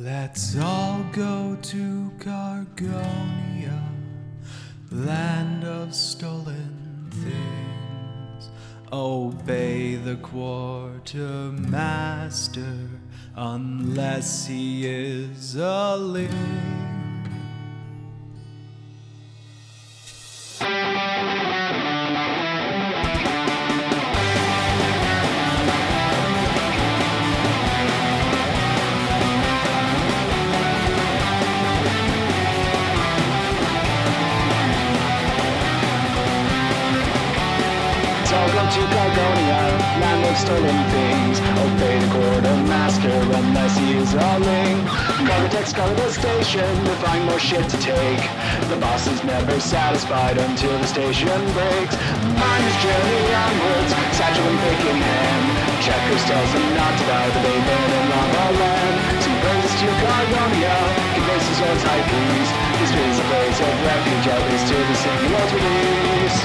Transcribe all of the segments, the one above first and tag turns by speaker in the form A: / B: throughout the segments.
A: Let's all go to Gargonia, land of stolen things. Obey the quartermaster unless he is a ling.
B: I'll go to Gargonia, land of stolen things. Obey the quartermaster unless he is a ling. Cargo techs cover the station to find more shit to take. The boss is never satisfied until the station breaks. Miners journey onwards, satchel and pick in hand. Checkers tells them not to die, but they burn in lava land. So he brings us to Gargonia, conveys his own high priest. This is a place of refuge, at least to the singular's release.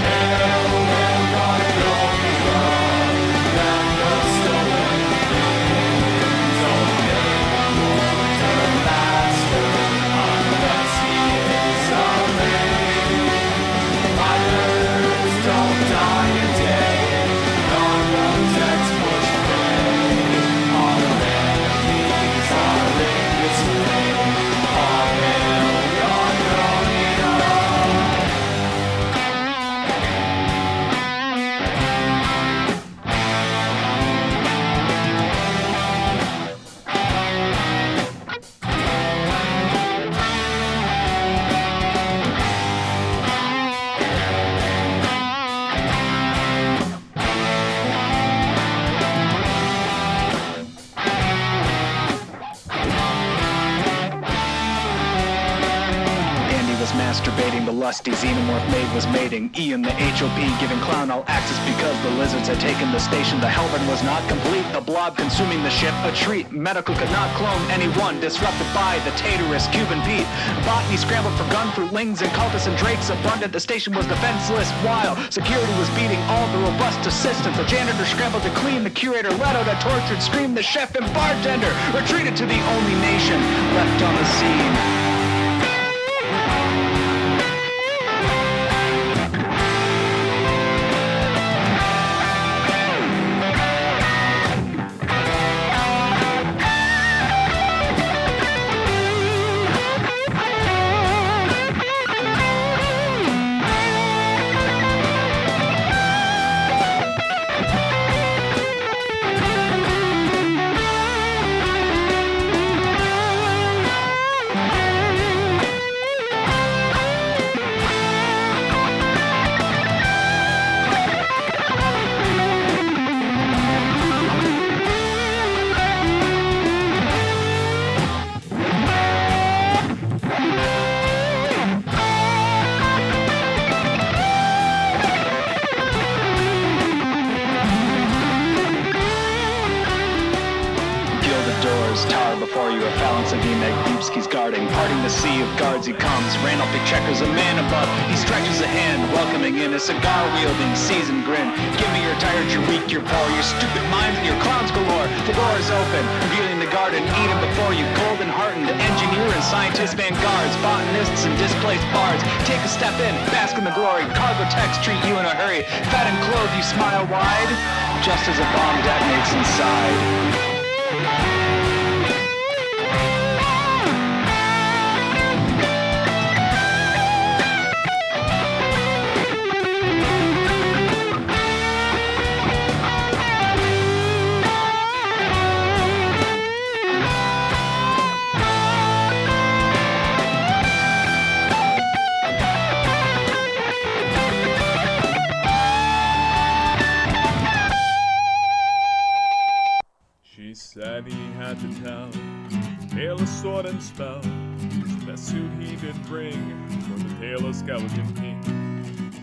B: Masturbating, the lusty xenomorph maid was mating. Ian the HOP giving clown all access because the lizards had taken the station. The Hellburn was not complete, the blob consuming the ship a treat. Medical could not clone anyone, disrupted by the Taterus, Cuban Pete. Botany scrambled for gunfruit, lings and cultists and drakes abundant. The station was defenseless while security was beating all the robust assistants. The janitor scrambled to clean, the curator let out a tortured scream. The chef and bartender retreated to the only nation left on the scene. Tower before you, a phalanx of Deepski's guarding. Parting the sea of guards he comes, Randolph big checkers, a man above. He stretches a hand, welcoming in a cigar-wielding, seasoned grin. Give me your tired, your weak, your poor, your stupid minds and your clowns galore. The door is open, revealing the garden, Eden before you. Golden heartened, engineer and scientist vanguards, botanists and displaced bards. Take a step in, bask in the glory. Cargo techs treat you in a hurry. Fat and clothed, you smile wide, just as a bomb detonates inside.
C: Said he had to tell tale of sword and spell, his best suit he did bring for the tale of Skeleton King.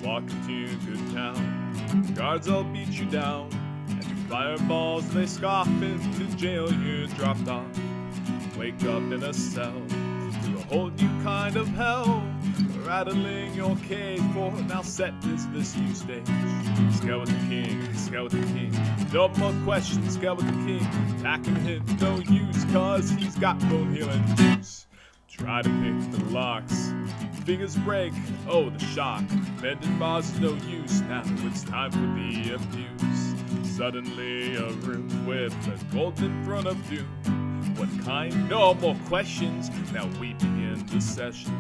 C: Walk into good town, guards all beat you down, and fireballs they scoff into jail you dropped off. Wake up in a cell to a whole new kind of hell, where rattling your cage for now set is this new stage. Skeleton King, no more questions, Skeleton King. Attacking him, no use, cause he's got bone healing juice. Try to pick the locks, fingers break, oh the shock. Bending bars is no use, now it's time for the abuse. Suddenly a room with a golden throne of doom. What kind? No more questions, now we begin the session.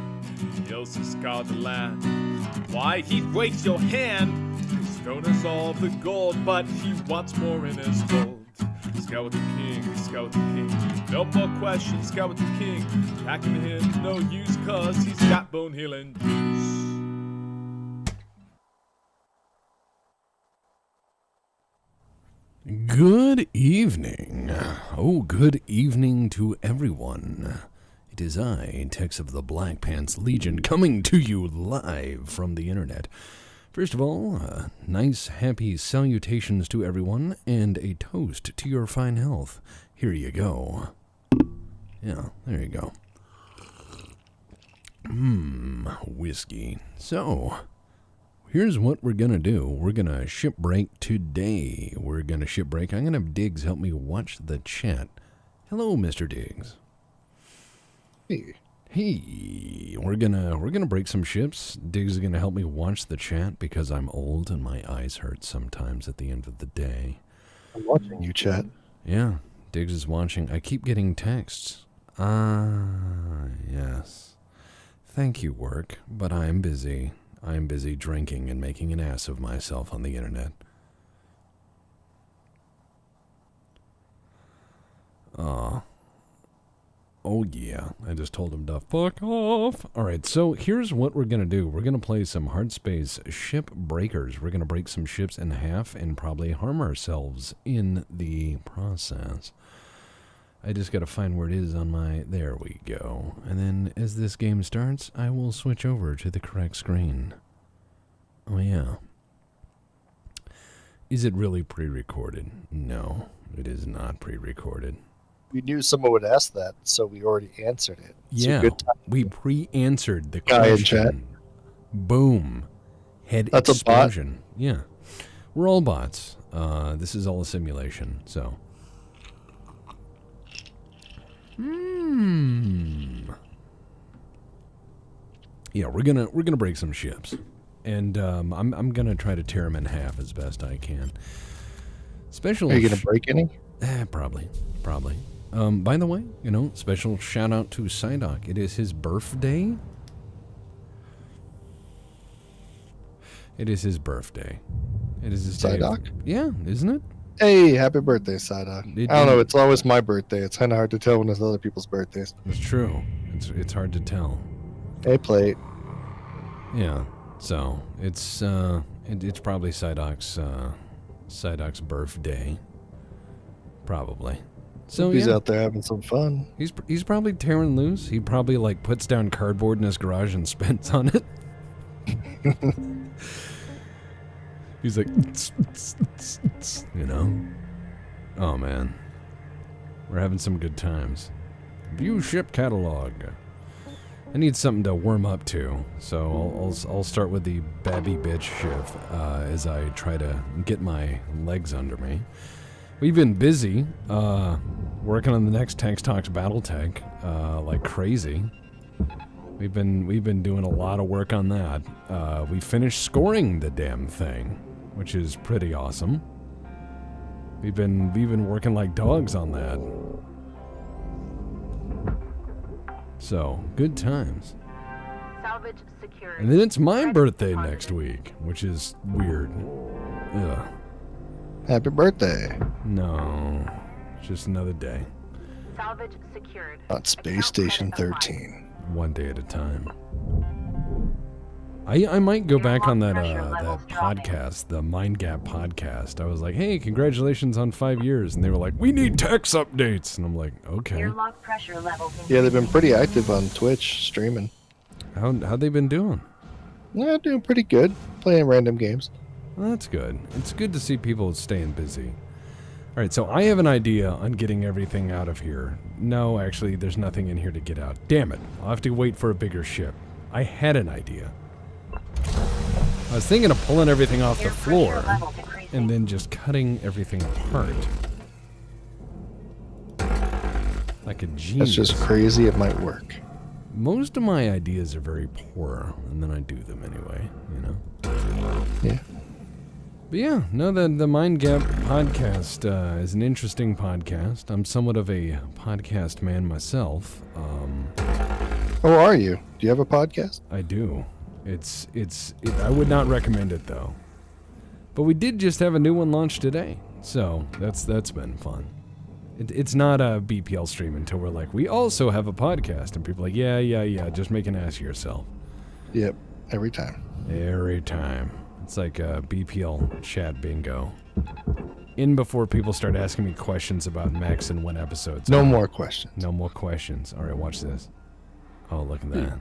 C: Yells to scour the land. Why he'd waste your hand? His throne is all the gold, but he wants more in his gold. Skeleton King, no more questions, Skeleton King. Attacking him, no use, cause he's got bone healing juice.
D: Good evening. Oh, good evening to everyone. It is I, Tex of the BlackPantsLegion, coming to you live from the internet. First of all, nice, happy salutations to everyone, and a toast to your fine health. Here you go. Yeah, there you go. Whiskey. So, here's what we're gonna do. We're gonna shipbreak today. I'm gonna have Diggs help me watch the chat. Hello, Mr. Diggs. Hey, we're gonna break some ships. Diggs is gonna help me watch the chat because I'm old and my eyes hurt sometimes at the end of the day.
E: I'm watching you, chat.
D: Yeah, Diggs is watching. I keep getting texts. Yes. Thank you, work, but I am busy. I am busy drinking and making an ass of myself on the internet. Oh yeah, I just told him to fuck off. Alright, so here's what we're gonna do. We're gonna play some hard space ship breakers. We're gonna break some ships in half and probably harm ourselves in the process. I just gotta find where it is on my... There we go. And then as this game starts, I will switch over to the correct screen. Oh yeah. Is it really pre-recorded? No, it is not pre-recorded.
E: We knew someone would ask that, so we already answered it. It's
D: Yeah,
E: a good time.
D: we pre-answered the
E: Guy in
D: question.
E: chat.
D: Boom. Head
E: That's a bot?
D: explosion. Yeah. We're all bots. This is all a simulation, so. Yeah, we're gonna break some ships. And I'm gonna try to tear them in half as best I can. Special
E: Are you going to break any?
D: Probably. By the way, special shout out to Psydoc. It is his birthday. It is his birthday. It is his day.
E: Psydoc?
D: Yeah, isn't it?
E: Hey, happy birthday, Psydoc. I don't know, it's always my birthday. It's kind of hard to tell when it's other people's birthdays.
D: It's true. It's hard to tell.
E: Hey, plate.
D: Yeah. So it's probably Psydoc's birthday. Probably. So
E: He's
D: yeah.
E: out there having some fun.
D: He's probably tearing loose. He probably puts down cardboard in his garage and spins on it. He's like, Oh man, we're having some good times. View ship catalog. I need something to warm up to, so I'll start with the Babby Bitch ship as I try to get my legs under me. We've been busy working on the next Tanks Talks Battletech like crazy. We've been doing a lot of work on that. We finished scoring the damn thing, which is pretty awesome. We've been working like dogs on that. So, good times.
F: Salvage secured.
D: And then it's my birthday next week, which is weird. Ugh.
E: Happy birthday.
D: No, just another day.
F: Salvage secured.
E: On Space Station 13.
D: One day at a time. I might go back on that podcast, the Mind Gap podcast. I was like, hey, congratulations on 5 years. And they were like, we need Tex updates. And I'm like, okay.
F: Airlock pressure levels.
E: Yeah, they've been pretty active on Twitch, streaming.
D: How'd they been doing?
E: Yeah, doing pretty good. Playing random games.
D: Well, that's good. It's good to see people staying busy. All right, so I have an idea on getting everything out of here. No, actually, there's nothing in here to get out. Damn it. I'll have to wait for a bigger ship. I had an idea. I was thinking of pulling everything off the
F: Air
D: floor
F: pressure level decreasing.
D: and then just cutting everything apart. Like a genius.
E: That's just crazy. It might work.
D: Most of my ideas are very poor, and then I do them anyway, you know?
E: Yeah.
D: But yeah, no, the Mind Gap podcast is an interesting podcast. I'm somewhat of a podcast man myself.
E: Oh, are you? Do you have a podcast?
D: I do. I would not recommend it though. But we did just have a new one launched today, so that's been fun. It's not a BPL stream until we're like, we also have a podcast, and people are like, yeah, just make an ass of yourself.
E: Yep. Every time.
D: Every time. It's like a BPL chat bingo. In before people start asking me questions about Max and when episodes.
E: No more questions.
D: No more questions. All right, watch this. Oh, look at that.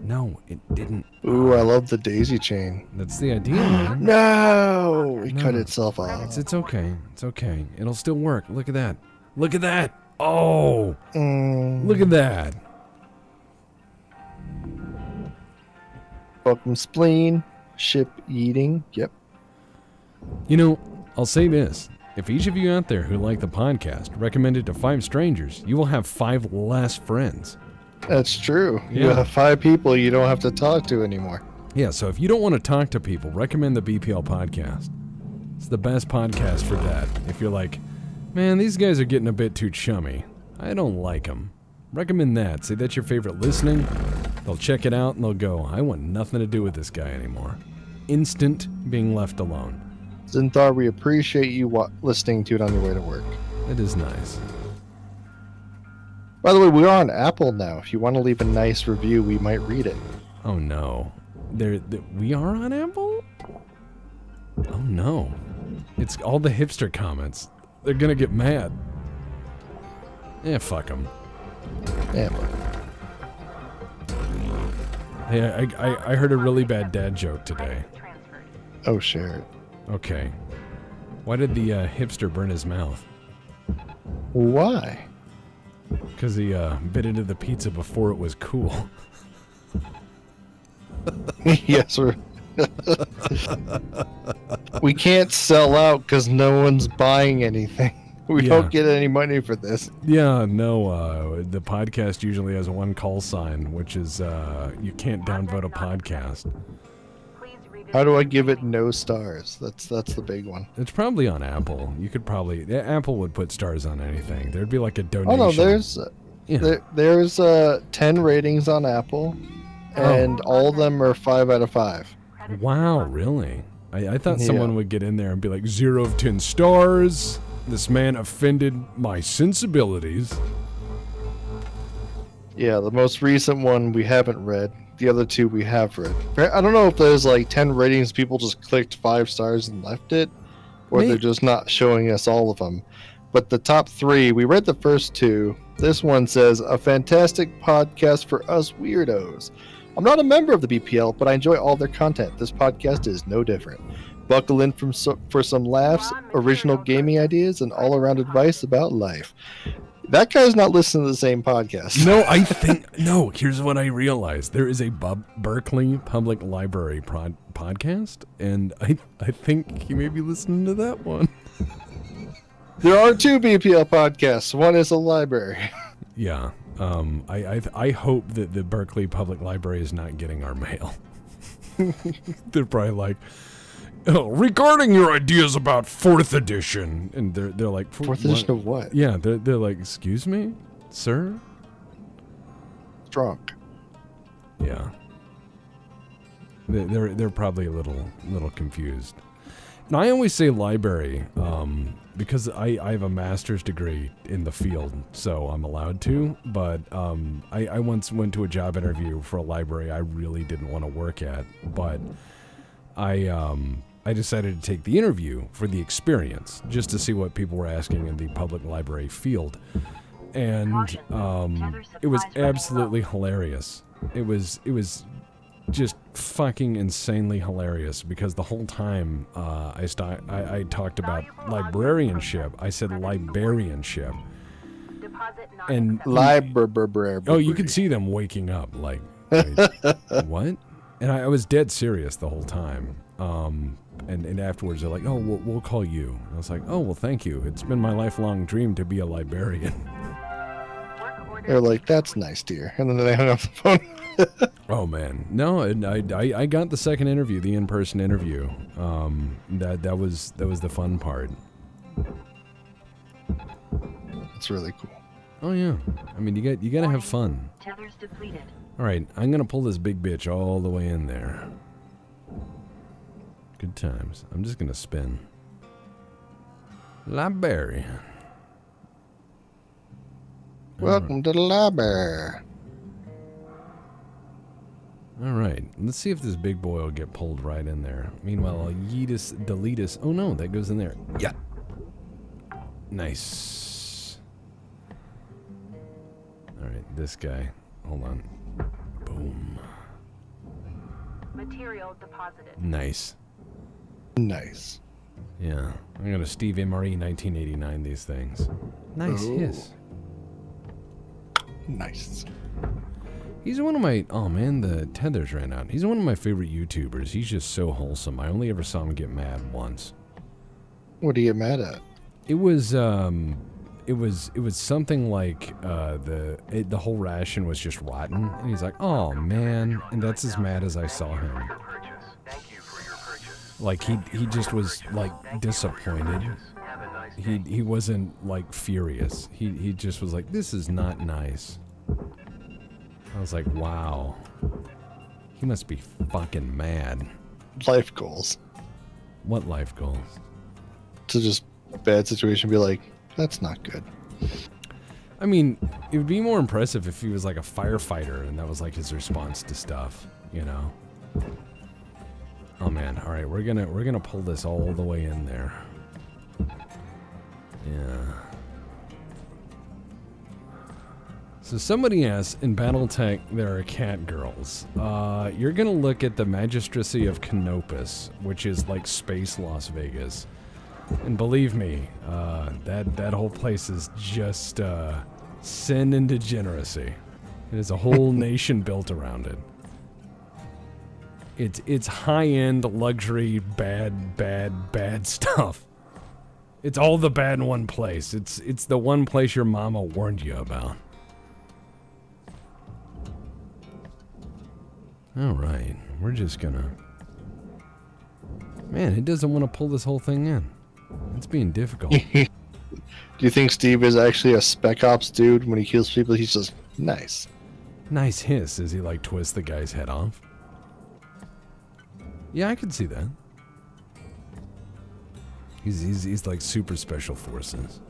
D: No, it didn't.
E: Ooh, I love the daisy chain.
D: That's the idea, man.
E: No! It
D: No.
E: cut itself off.
D: It's okay. It's okay. It'll still work. Look at that. Look at that. Oh, look at that.
E: Welcome spleen. Ship eating. Yep.
D: You know, I'll say this. If each of you out there who like the podcast recommend it to 5 strangers, you will have 5 less friends.
E: That's true. You
D: Yeah.
E: have 5 people you don't have to talk to anymore.
D: Yeah, so if you don't want to talk to people, recommend the BPL podcast. It's the best podcast for that. If you're like, man, these guys are getting a bit too chummy. I don't like them. Recommend that. Say that's your favorite listening. They'll check it out and they'll go, I want nothing to do with this guy anymore. Instant being left alone.
E: Zinthar, we appreciate you listening to it on your way to work.
D: It is nice.
E: By the way, we are on Apple now. If you want to leave a nice review, we might read it.
D: Oh no. We are on Apple? Oh no. It's all the hipster comments. They're gonna get mad. Yeah, fuck them.
E: Yeah, but
D: Hey, I heard a really bad dad joke today.
F: Transferred.
E: oh, share it.
D: Okay. Why did the hipster burn his mouth?
E: Why?
D: Because he bit into the pizza before it was cool.
E: Yes, we can't sell out because no one's buying anything. We
D: Yeah.
E: don't get any money for this.
D: Yeah, no, the podcast usually has one call sign, which is you can't downvote a podcast.
F: Please read
E: How do I give it no stars? That's the big one.
D: It's probably on Apple. You could probably... Apple would put stars on anything. There'd be like a
E: Oh
D: donation.
E: no, there's
D: Yeah.
E: there's 10 ratings on Apple, and all of them are 5 out of 5.
D: Wow, really? I thought
E: Yeah.
D: someone would get in there and be like, 0 of 10 stars. This man offended my sensibilities.
E: Yeah, the most recent one we haven't read. The other 2 we have read. I don't know if there's like 10 ratings, people just clicked 5 stars and left it, or they're just not showing us all of them. But the top 3, we read the first 2. This one says, a fantastic podcast for us weirdos. I'm not a member of the BPL, but I enjoy all their content. This podcast is no different. Buckle in for some laughs, original gaming ideas, and all-around advice about life. That guy's not listening to the same podcast.
D: No, I think... No, here's what I realized. There is a Berkeley Public Library podcast, and I think he may be listening to that one.
E: There are 2 BPL podcasts. One is a library.
D: Yeah. I hope that the Berkeley Public Library is not getting our mail. They're probably like, oh, regarding your ideas about 4th edition, and they're like,
E: 4th edition of what?
D: Yeah, they're like, excuse me, sir.
E: Drunk.
D: Yeah. They're probably a little confused. And I always say library because I have a master's degree in the field, so I'm allowed to. But I once went to a job interview for a library I really didn't want to work at, but I decided to take the interview for the experience, just to see what people were asking in the public library field. And it was absolutely hilarious. It was just fucking insanely hilarious, because the whole time I talked about librarianship, I said librarianship.
F: Deposit not
D: And
F: accepted.
E: Library.
D: oh, you could see them waking up, like, wait, what? And I was dead serious the whole time. And afterwards they're like, oh, we'll call you. And I was like, oh, well, thank you. It's been my lifelong dream to be a librarian.
F: Work order
E: They're like, that's nice, dear. And then they hung up the phone.
D: Oh man, no, and I got the second interview, the in-person interview. That was the fun part.
E: It's really cool.
D: Oh yeah, I mean you gotta have fun.
F: tethers depleted.
D: All right, I'm gonna pull this big bitch all the way in there. Good times. I'm just gonna spin. Librarian.
E: Welcome to the library.
D: All right, let's see if this big boy will get pulled right in there. Meanwhile, I'll yeetus, deletus. Oh no, that goes in there. Yeah. Nice. All right, this guy. Hold on. Boom.
F: Material deposited.
D: Nice.
E: Nice.
D: Yeah, I'm gonna Steve MRE 1989 these things. Nice
E: Ooh.
D: hiss.
E: Nice.
D: He's one of my, oh man, the tethers ran out. He's one of my favorite YouTubers. He's just so wholesome. I only ever saw him get mad once.
E: What do you get mad at?
D: It was something like the whole ration was just rotten, and he's like, oh man, and that's as mad as I saw him. Like he just was like disappointed. He wasn't like furious. He just was like, this is not nice. I was like, wow. He must be fucking mad.
E: Life goals.
D: What life goals?
E: To just bad situation be like, that's not good.
D: I mean, it would be more impressive if he was like a firefighter and that was like his response to stuff, you know? Oh man, all right, we're gonna pull this all the way in there. Yeah. So somebody asked, in Battletech, there are cat girls. You're gonna look at the Magistracy of Canopus, which is like space Las Vegas. And believe me, that whole place is just sin and degeneracy. It is a whole nation built around it. It's high-end, luxury, bad stuff. It's all the bad in one place. It's the one place your mama warned you about. Alright, we're just gonna... Man, it doesn't want to pull this whole thing in. It's being difficult.
E: Do you think Steve is actually a Spec Ops dude? When he kills people, he's just nice.
D: Nice hiss as he like twists the guy's head off. Yeah, I can see that. He's like super special forces.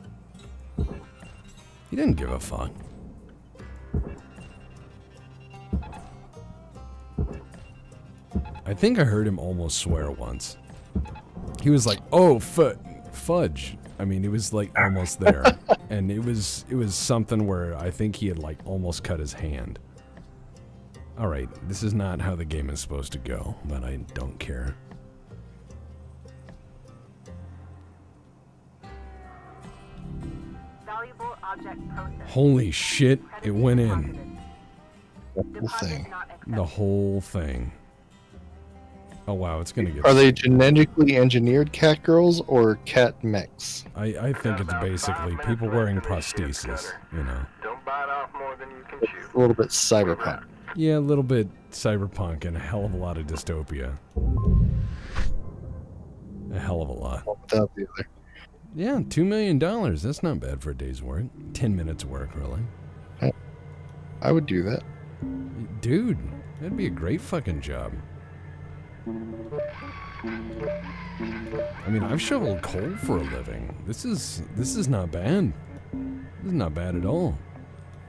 D: He didn't give a fuck. I think I heard him almost swear once. He was like, "Oh, fudge." I mean, it was like almost there, and it was something where I think he had like almost cut his hand. All right, this is not how the game is supposed to go, but I don't care.
F: Valuable object processed.
D: Holy shit, it went in.
E: The whole
F: Deposit
E: thing.
F: not accepted.
D: The whole thing. Oh wow, it's gonna get...
E: Are they genetically engineered cat girls or cat mechs?
D: I think it's basically people wearing prosthesis, you know.
G: Don't bite off more than you can chew.
E: A little bit cyberpunk.
D: Yeah, a little bit cyberpunk and a hell of a lot of dystopia. A hell of a lot.
E: Without the other.
D: Yeah, $2 million. That's not bad for a day's work. 10 minutes of work, really.
E: I would do that.
D: Dude, that'd be a great fucking job. I mean, I've shoveled coal for a living. This is not bad. This is not bad at all.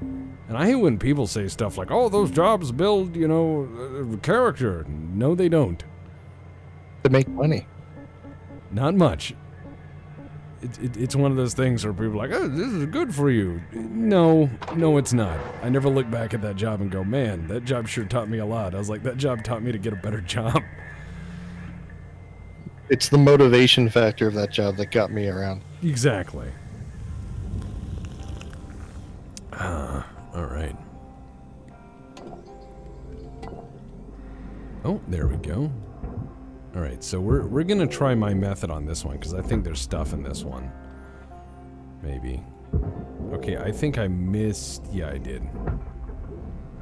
D: And I hate when people say stuff like, "Oh, those jobs build, you know, character." No, they don't.
E: To make money.
D: Not much. It's one of those things where people are like, "Oh, this is good for you." No, it's not. I never look back at that job and go, "Man, that job sure taught me a lot." I was like, that job taught me to get a better job.
E: It's the motivation factor of that job that got me around.
D: Exactly. All right. Oh, there we go. All right, so we're gonna try my method on this one because I think there's stuff in this one. Maybe. Okay, I think I missed. Yeah, I did.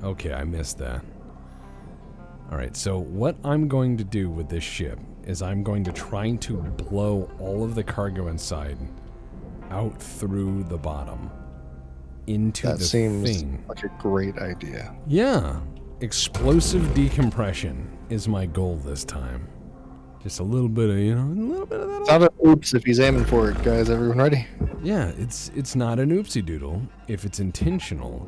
D: Okay, I missed that. All right, so what I'm going to do with this ship is I'm going to try to blow all of the cargo inside out through the bottom into
E: That
D: the
E: seems
D: thing.
E: like a great idea.
D: Yeah. Explosive decompression is my goal this time. Just a little bit of, a little bit of that.
E: It's not an oops if he's aiming for it, guys. Everyone ready?
D: Yeah, it's not an oopsie doodle if it's intentional,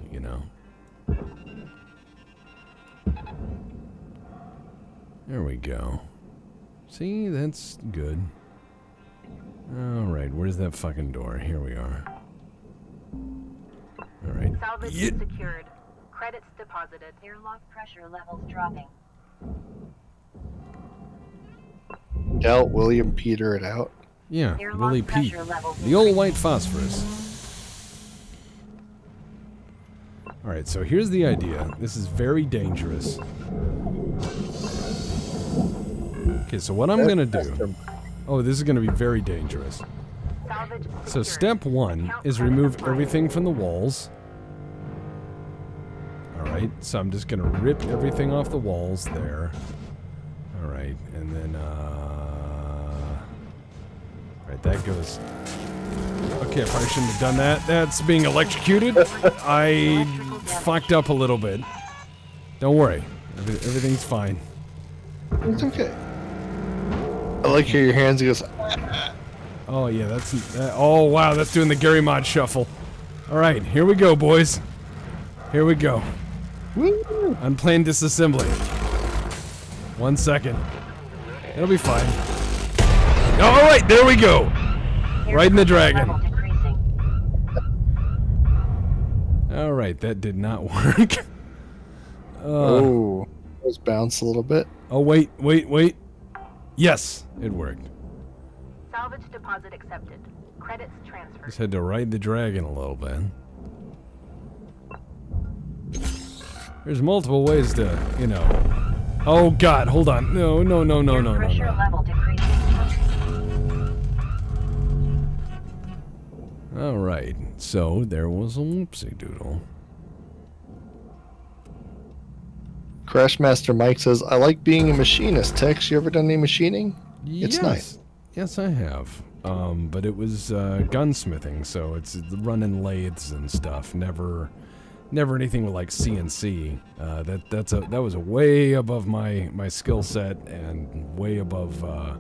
D: There we go. See, that's good. Alright, where's that fucking door? Here we are. Alright.
F: Salvage secured. Credits deposited.
H: Airlock pressure levels dropping.
E: Doubt William Peter it out.
D: Yeah,
H: Airlock
D: Willie Pete.
H: pressure levels
D: The old white phosphorus. Alright, so here's the idea. This is very dangerous. Okay, so what I'm gonna do... Oh, this is gonna be very dangerous.
F: Salvage
D: So
F: secured.
D: step one
F: Account
D: is
F: credit
D: remove
F: applied.
D: everything from the walls. Alright, so I'm just gonna rip everything off the walls there. Alright, and then Alright, that goes. Okay, I probably shouldn't have done that. That's being electrocuted. I fucked up a little bit. Don't worry. Everything's fine.
E: It's okay. I like how your hands goes.
D: Oh yeah, that's oh wow, that's doing the Gary Mod shuffle. All right, here we go, boys. Here we go.
E: Woo!
D: Unplanned disassembly. 1 second. It'll be fine. All right, there we go. Riding the dragon.
H: Level decreasing.
D: All right, that did not work.
E: Oh, let's bounce a little bit.
D: Oh wait. Yes, it worked.
F: Salvage deposit accepted. Credits transferred.
D: Just had to ride the dragon a little bit. There's multiple ways to, Oh God, hold on. No.
H: Air pressure level decreasing.
D: All right, so there was a whoopsie doodle.
E: Crashmaster Mike says, I like being a machinist. Tex, you ever done any machining? It's
D: Yes.
E: nice.
D: Yes, I have. But it was gunsmithing, so it's running lathes and stuff. Never anything with like CNC. That was way above my skill set and way above. I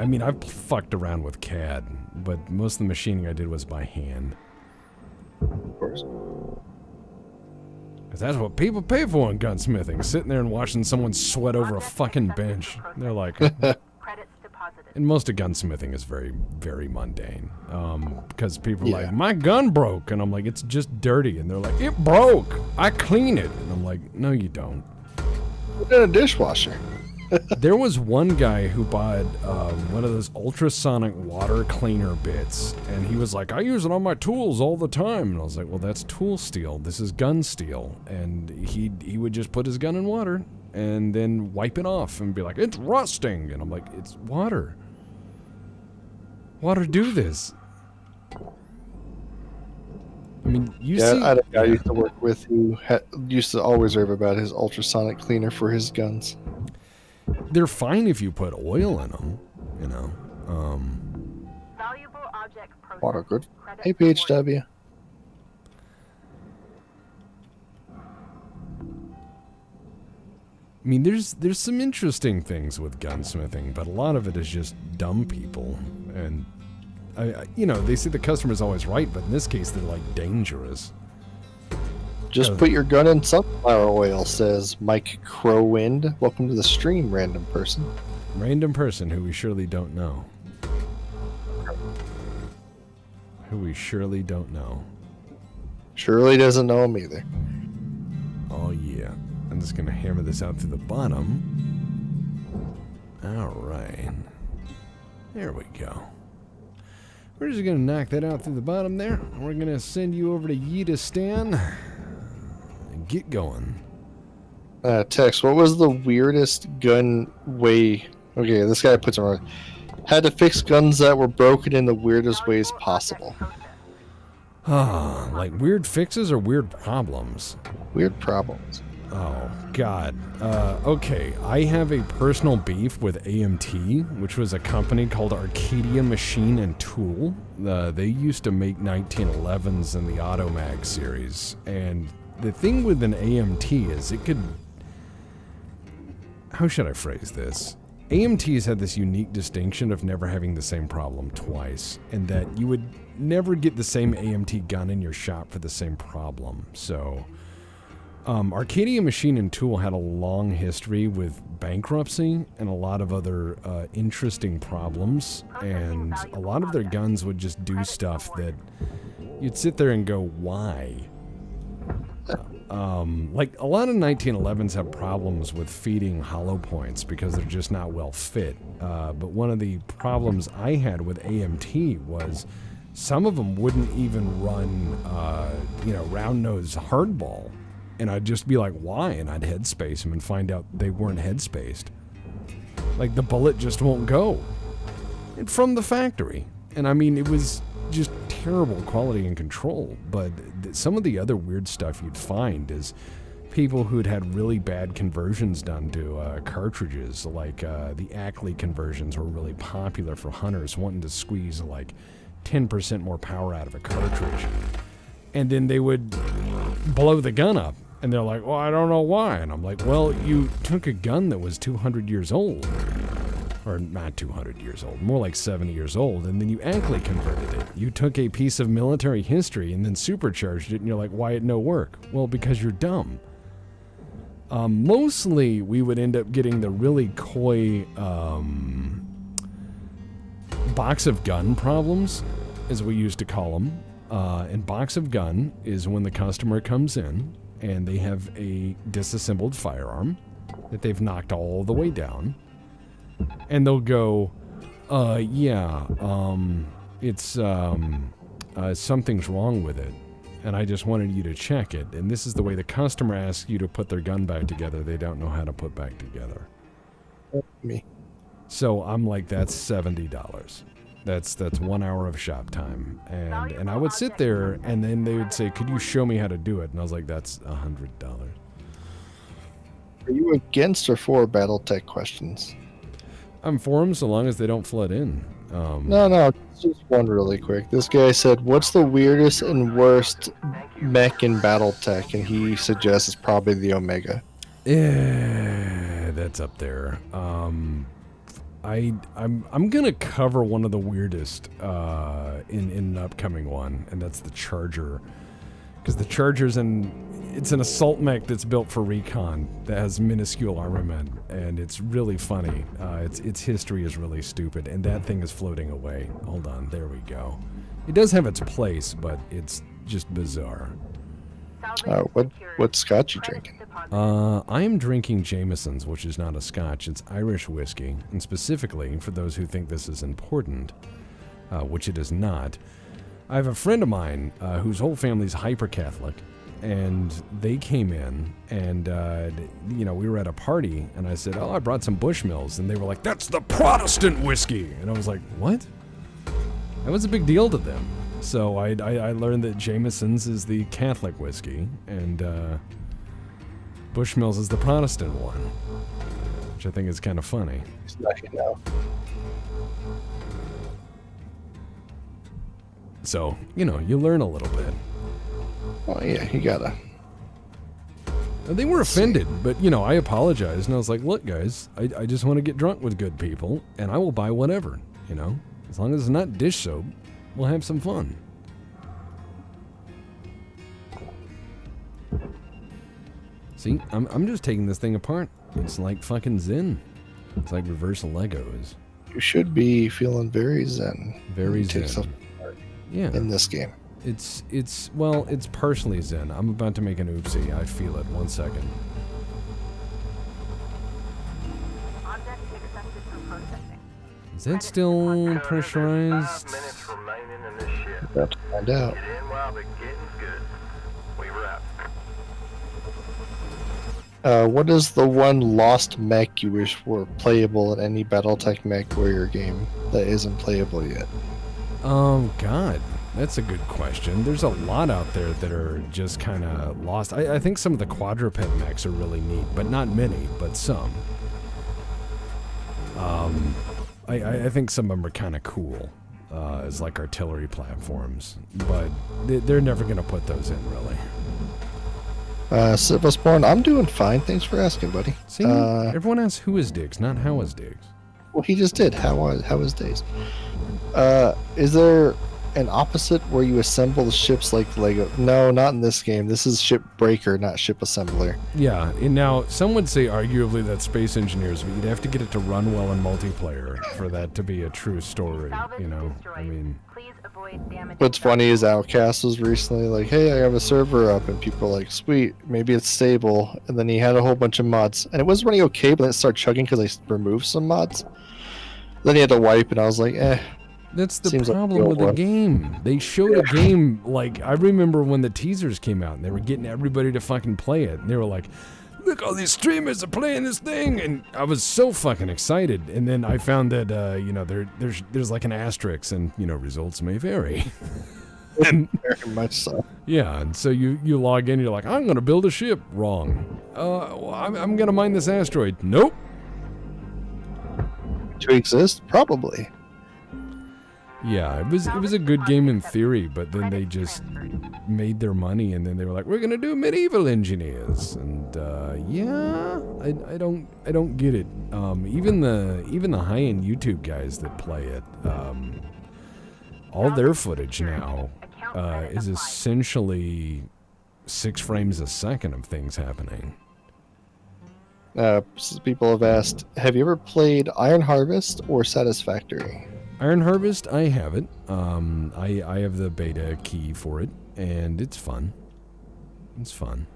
D: mean, I've fucked around with CAD, but most of the machining I did was by hand.
E: Of course.
D: 'Cause that's what people pay for in gunsmithing, sitting there and watching someone sweat over a fucking bench. They're like,
F: Credits deposited.
D: and most of gunsmithing is very, very mundane. Because people are
E: Yeah.
D: like, my gun broke, and I'm like, it's just dirty, and they're like, it broke, I clean it, and I'm like, no, you don't.
E: Put in a dishwasher.
D: There was one guy who bought one of those ultrasonic water cleaner bits, and he was like, I use it on my tools all the time. And I was like, well, that's tool steel. This is gun steel. And he would just put his gun in water and then wipe it off and be like, it's rusting. And I'm like, it's water. Water do this. I mean, you see...
E: I had a guy I used to work with who used to always rave about his ultrasonic cleaner for his guns.
D: They're fine if you put oil in them,
F: Valuable object processed.
E: Water good.
F: Credits
E: Hey,
F: awarded.
E: PHW.
D: I mean, there's some interesting things with gunsmithing, but a lot of it is just dumb people. And, they say the customer's always right, but in this case, they're, like, dangerous.
E: Just put your gun in sunflower oil, says Mike Crowwind. Welcome to the stream, random person.
D: Random person who we surely don't know.
E: Shirley doesn't know him either.
D: Oh, yeah. I'm just gonna hammer this out through the bottom. Alright. There we go. We're just gonna knock that out through the bottom there. We're gonna send you over to Yeetistan and get going.
E: Tex, what was the weirdest gun way? Okay, this guy puts it on. Had to fix guns that were broken in the weirdest ways possible.
D: Like weird fixes or weird problems?
E: Weird problems.
D: Oh, God. Okay, I have a personal beef with AMT, which was a company called Arcadia Machine and Tool. They used to make 1911s in the Automag series, and the thing with an AMT is it could... How should I phrase this? AMTs had this unique distinction of never having the same problem twice, and that you would never get the same AMT gun in your shop for the same problem, so... Arcadia Machine and Tool had a long history with bankruptcy and a lot of other interesting problems, and a lot of their guns would just do stuff that you'd sit there and go, why? Like, a lot of 1911s have problems with feeding hollow points because they're just not well fit, but one of the problems I had with AMT was some of them wouldn't even run, round-nose hardball. And I'd just be like, why? And I'd headspace them and find out they weren't headspaced. Like, the bullet just won't go. And from the factory. And I mean, it was just terrible quality and control. But some of the other weird stuff you'd find is people who'd had really bad conversions done to cartridges. Like, the Ackley conversions were really popular for hunters wanting to squeeze, like, 10% more power out of a cartridge. And then they would blow the gun up. And they're like, well, I don't know why. And I'm like, well, you took a gun that was 200 years old. Or not 200 years old, more like 70 years old, and then you Ackley converted it. You took a piece of military history and then supercharged it, and you're like, why it no work? Well, because you're dumb. Mostly, we would end up getting the really coy box of gun problems, as we used to call them. And box of gun is when the customer comes in and they have a disassembled firearm that they've knocked all the way down, and they'll go, it's something's wrong with it, and I just wanted you to check it. And this is the way the customer asks you to put their gun back together. They don't know how to put back together.
E: Me.
D: So I'm like, that's $70. That's 1 hour of shop time. And I would sit there, and then they would say, could you show me how to do it? And I was like, that's $100.
E: Are you against or for BattleTech questions?
D: I'm for them so long as they don't flood in.
E: No, just one really quick. This guy said, what's the weirdest and worst mech in BattleTech? And he suggests it's probably the Omega.
D: Yeah, that's up there. I'm gonna cover one of the weirdest in an upcoming one, and that's the Charger, because the Charger's it's an assault mech that's built for recon that has minuscule armament, and it's really funny. Its history is really stupid, and that thing is floating away. Hold on, there we go. It does have its place, but it's just bizarre.
E: What scotch you drinking?
D: I am drinking Jameson's, which is not a scotch. It's Irish whiskey, and specifically, for those who think this is important, which it is not, I have a friend of mine whose whole family's hyper-Catholic, and they came in, and, we were at a party, and I said, I brought some Bushmills, and they were like, that's the Protestant whiskey! And I was like, what? That was a big deal to them. So I learned that Jameson's is the Catholic whiskey, and Bushmills is the Protestant one, which I think is kind of funny. So, you learn a little bit.
E: Oh yeah, you gotta.
D: They were offended, but, I apologized, and I was like, look, guys, I just want to get drunk with good people, and I will buy whatever, As long as it's not dish soap, we'll have some fun. See, I'm just taking this thing apart. It's like fucking Zen. It's like reverse Legos.
E: You should be feeling very zen.
D: Very
E: zen. Take something apart in this game.
D: It's partially Zen. I'm about to make an oopsie. I feel it. 1 second.
F: Object accepted for processing.
D: Is that still pressurized?
G: Minutes remaining
E: Find out.
G: Get in while the getting's good. We wrap.
E: What is the one lost mech you wish were playable in any BattleTech Mech Warrior game that isn't playable yet?
D: God, that's a good question. There's a lot out there that are just kind of lost. I think some of the quadruped mechs are really neat, but not many, but some. I think some of them are kind of cool as like artillery platforms, but they're never going to put those in, really.
E: Silverspawn, I'm doing fine. Thanks for asking, buddy.
D: See, everyone asks who is Diggs, not how is Diggs.
E: Well, he just did. How was days? Is there an opposite where you assemble the ships like Lego? No, not in this game. This is SHIPBREAKER, not Ship Assembler.
D: Yeah, and now some would say arguably that's Space Engineers, but you'd have to get it to run well in multiplayer for that to be a true story, you know? I mean...
F: Please avoid damage.
E: What's funny is Outcast was recently like, hey, I have a server up, and people are like, sweet, maybe it's stable. And then he had a whole bunch of mods, and it was running okay, but then it started chugging because I removed some mods. Then he had to wipe, and I was like, eh.
D: That's the
E: Seems like
D: problem
E: the
D: with the
E: old one.
D: game. They showed a game, like, I remember when the teasers came out, and they were getting everybody to fucking play it, and they were like, look, all these streamers are playing this thing, and I was so fucking excited, and then I found that, you know, there's like an asterisk, and, you know, results may vary. And,
E: Very much so.
D: yeah, and so you log in, you're like, I'm gonna build a ship. Wrong. Well, I'm gonna mine this asteroid. Nope.
E: To exist? Probably.
D: Yeah, it was a good game in theory, but then they just made their money, and then they were like, we're gonna do medieval engineers, and yeah, I don't get it. Even the high end YouTube guys that play it, all their footage now is essentially 6 frames a second of things happening.
E: People have asked, have you ever played Iron Harvest or Satisfactory?
D: Iron Harvest, I have it. I have the beta key for it, and it's fun. It's fun.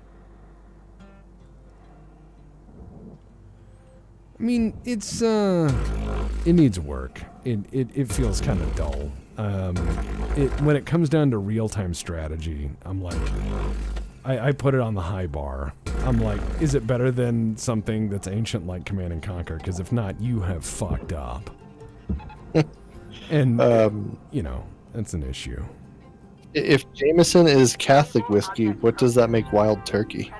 D: I mean, it's it needs work. It feels kind of dull. When it comes down to real-time strategy, I'm like, I put it on the high bar. I'm like, is it better than something that's ancient like Command and Conquer? Because if not, you have fucked up. And, you know, that's an issue.
E: If Jameson is Catholic whiskey, what does that make Wild Turkey?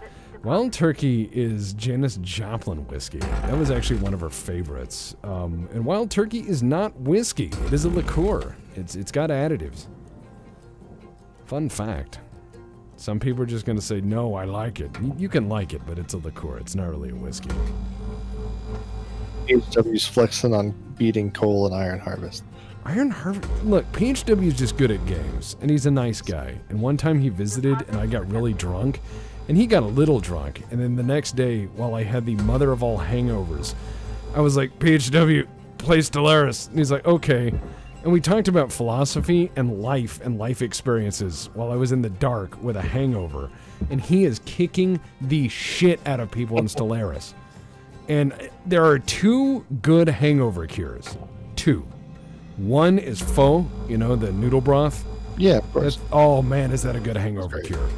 D: Wild Turkey is Janis Joplin whiskey. That was actually one of her favorites. And Wild Turkey is not whiskey. It is a liqueur. It's got additives. Fun fact. Some people are just going to say, no, I like it. You can like it, but it's a liqueur. It's not really a whiskey.
E: HW's flexing on beating Cole and Iron Harvest.
D: Iron Harvest. Look, PHW is just good at games, and he's a nice guy. And one time he visited, and I got really drunk, and he got a little drunk. And then the next day, while I had the mother of all hangovers, I was like, PHW, play Stellaris. And he's like, okay. And we talked about philosophy and life experiences while I was in the dark with a hangover. And he is kicking the shit out of people in Stellaris. And there are 2 good hangover cures. 2. One is pho, you know, the noodle broth.
E: Yeah, of course.
D: Oh man, is that a good hangover cure?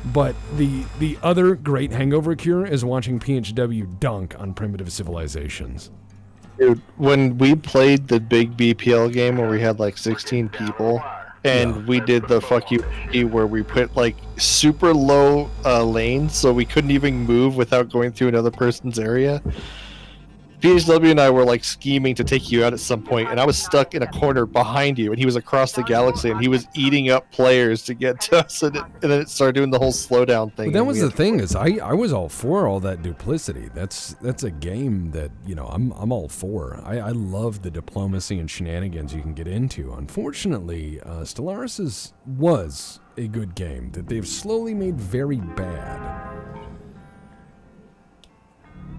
D: But the other great hangover cure is watching PHW dunk on primitive civilizations.
E: Dude, when we played the big BPL game where we had like 16 people, and we did the fuck you where we put like super low lanes so we couldn't even move without going through another person's area. PHW and I were like scheming to take you out at some point, and I was stuck in a corner behind you, and he was across the galaxy, and he was eating up players to get to us, and then it started doing the whole slowdown thing.
D: But that was the thing, is I was all for all that duplicity. That's a game that, you know, I'm all for. I love the diplomacy and shenanigans you can get into. Unfortunately, Stellaris was a good game that they've slowly made very bad.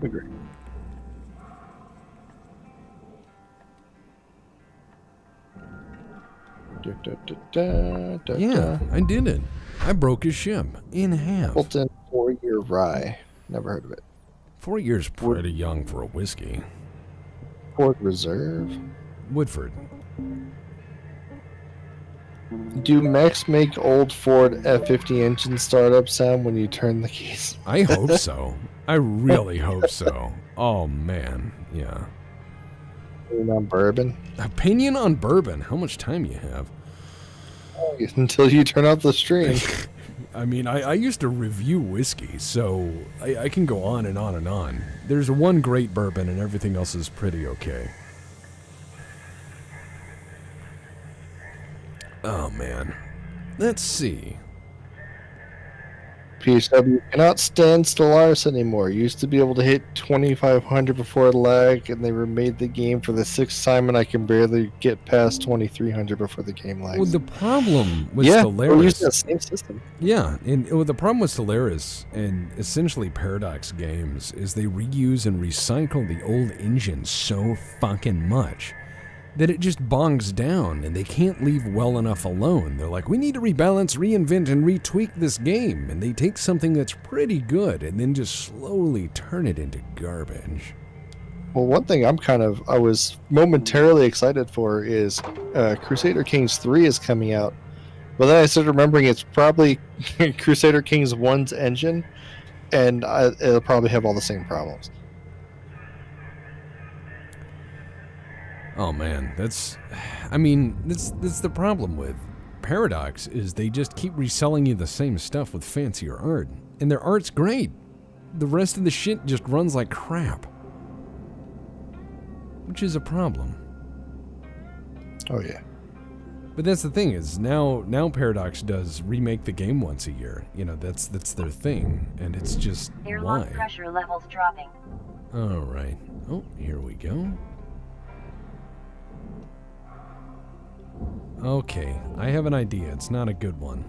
E: Agree.
D: Yeah, I did it. I broke his ship in half.
E: Appleton 4-year rye. Never heard of it.
D: 4 years pretty young for a whiskey.
E: Port Reserve.
D: Woodford.
E: Do mechs make old Ford F-50 engine startup sound when you turn the keys?
D: I hope so. I really hope so. Oh, man. Yeah.
E: On bourbon?
D: Opinion on bourbon. How much time you have?
E: Until you turn off the stream.
D: I mean, I used to review whiskey, so I can go on and on and on. There's one great bourbon and everything else is pretty okay. Oh, man. Let's see.
E: PSW cannot stand Stellaris anymore. Used to be able to hit 2500 before lag, and they remade the game for the 6th time, and I can barely get past 2300 before the game lags.
D: Well, the problem with
E: we're
D: Stellaris...
E: using the same system.
D: Yeah, and the problem with Stellaris and essentially Paradox games is they reuse and recycle the old engine so fucking much that it just bongs down and they can't leave well enough alone. They're like, we need to rebalance, reinvent, and retweak this game. And they take something that's pretty good and then just slowly turn it into garbage.
E: Well, one thing I was momentarily excited for is Crusader Kings 3 is coming out. But then I started remembering it's probably Crusader Kings 1's engine, and it'll probably have all the same problems.
D: Oh man, that's the problem with Paradox is they just keep reselling you the same stuff with fancier art. And their art's great. The rest of the shit just runs like crap. Which is a problem.
E: Oh yeah.
D: But that's the thing is now Paradox does remake the game once a year. You know, that's their thing. And it's just
H: Airlock
D: why?
H: pressure levels dropping.
D: Alright. Oh, here we go. Okay, I have an idea. It's not a good one.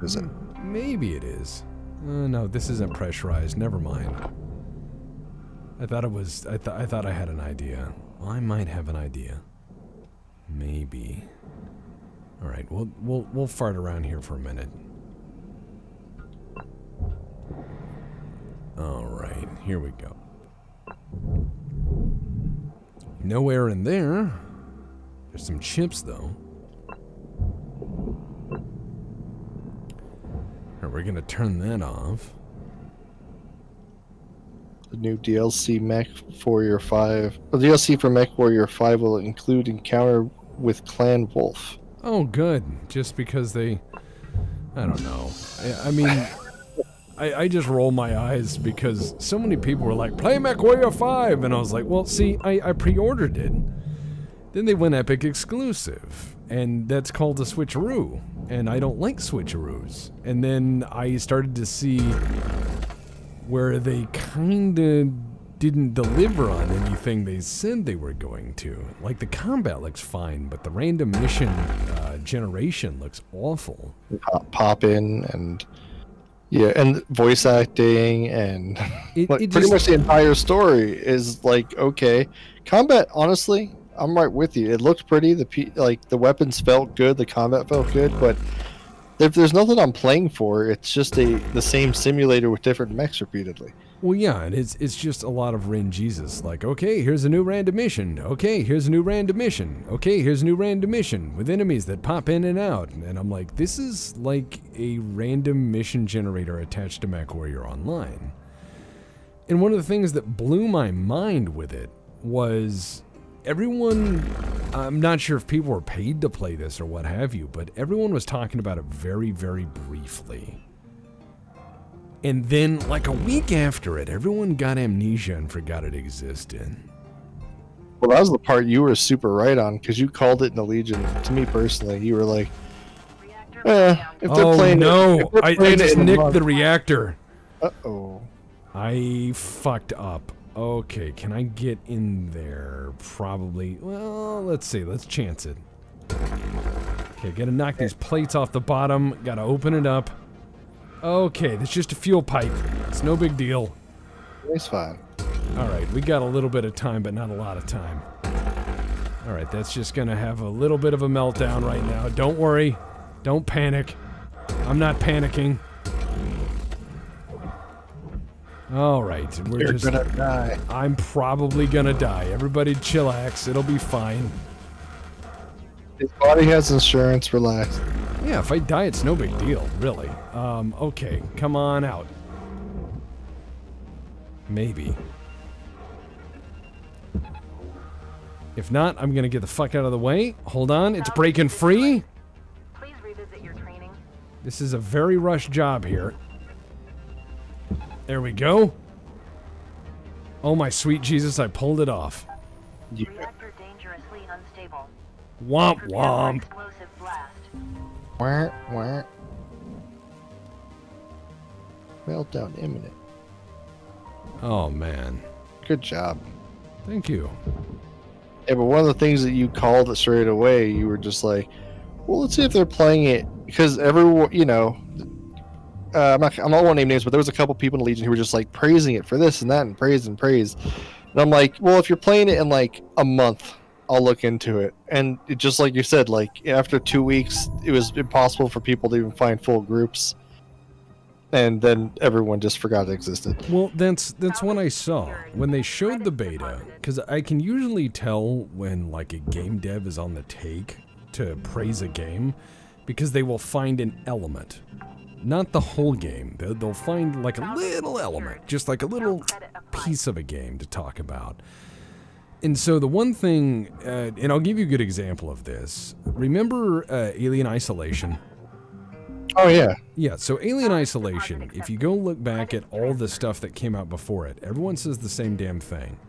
E: Is it?
D: Maybe it is. No, this isn't pressurized. Never mind. I thought it was. I thought I had an idea. Well, I might have an idea. Maybe. All right, we'll fart around here for a minute. All right, here we go. No air in there. There's some chips though. Alright, we're gonna turn that off.
E: The new DLC Mech Warrior 5. The DLC for Mech Warrior 5 will include encounter with Clan Wolf.
D: Oh, good. Just because they... I don't know. I mean... I just roll my eyes because so many people were like, play Mech Warrior 5! And I was like, well, see, I pre-ordered it. Then they went Epic exclusive. And that's called a switcheroo. And I don't like switcheroos. And then I started to see where they kinda didn't deliver on anything they said they were going to. Like, the combat looks fine, but the random mission generation looks awful.
E: Pop in and... Yeah, and voice acting and
D: It
E: pretty
D: just-
E: much the entire story is like, okay. Combat, honestly, I'm right with you. It looked pretty. The weapons felt good. The combat felt good. But if there's nothing I'm playing for, it's just the same simulator with different mechs repeatedly.
D: Well, yeah, and it's just a lot of Ren Jesus. Like, okay, here's a new random mission. Okay, here's a new random mission. Okay, here's a new random mission with enemies that pop in and out. And I'm like, this is like a random mission generator attached to MechWarrior Online. And one of the things that blew my mind with it was everyone, I'm not sure if people were paid to play this or what have you, but everyone was talking about it very, very briefly. And then, like a week after it, everyone got amnesia and forgot it existed.
E: Well, that was the part you were super right on, because you called it in the Legion. To me personally, you were like, if they're playing
D: I just nicked the reactor.
E: Uh-oh.
D: I fucked up. Okay, can I get in there? Probably. Well, let's see. Let's chance it. Okay, gotta knock these plates off the bottom. Gotta open it up. Okay, that's just a fuel pipe. It's no big deal.
E: It's fine.
D: Alright, we got a little bit of time, but not a lot of time. Alright, that's just gonna have a little bit of a meltdown right now. Don't worry. Don't panic. I'm not panicking. Alright,
E: You're gonna die.
D: I'm probably gonna die. Everybody chillax. It'll be fine.
E: His body has insurance. Relax.
D: Yeah, if I die, it's no big deal, really. Okay, come on out. Maybe. If not, I'm gonna get the fuck out of the way. Hold on, it's breaking free.
F: Please revisit your training.
D: This is a very rushed job here. There we go. Oh my sweet Jesus, I pulled it off.
H: Reactor dangerously unstable.
D: Womp
H: Prepare for
D: womp.
H: explosive blast.
E: Wah, wah. Meltdown imminent.
D: Oh man.
E: Good job.
D: Thank you.
E: Yeah, but one of the things that you called it straight away, you were just like, well, let's see if they're playing it. Because everyone, you know, I'm not want to name names, but there was a couple people in the Legion who were just like praising it for this and that and praise. And I'm like, well, if you're playing it in like a month, I'll look into it. And it, just like you said, like after 2 weeks, it was impossible for people to even find full groups. And then everyone just forgot it existed.
D: Well, that's what I saw when they showed the beta, because I can usually tell when like a game dev is on the take to praise a game, because they will find an element, not the whole game. They'll find like a little element, just like a little piece of a game to talk about. And so the one thing, and I'll give you a good example of this. Remember Alien Isolation?
E: Oh, yeah.
D: Yeah, so Alien Isolation, if you go look back at all the stuff that came out before it, everyone says the same damn thing.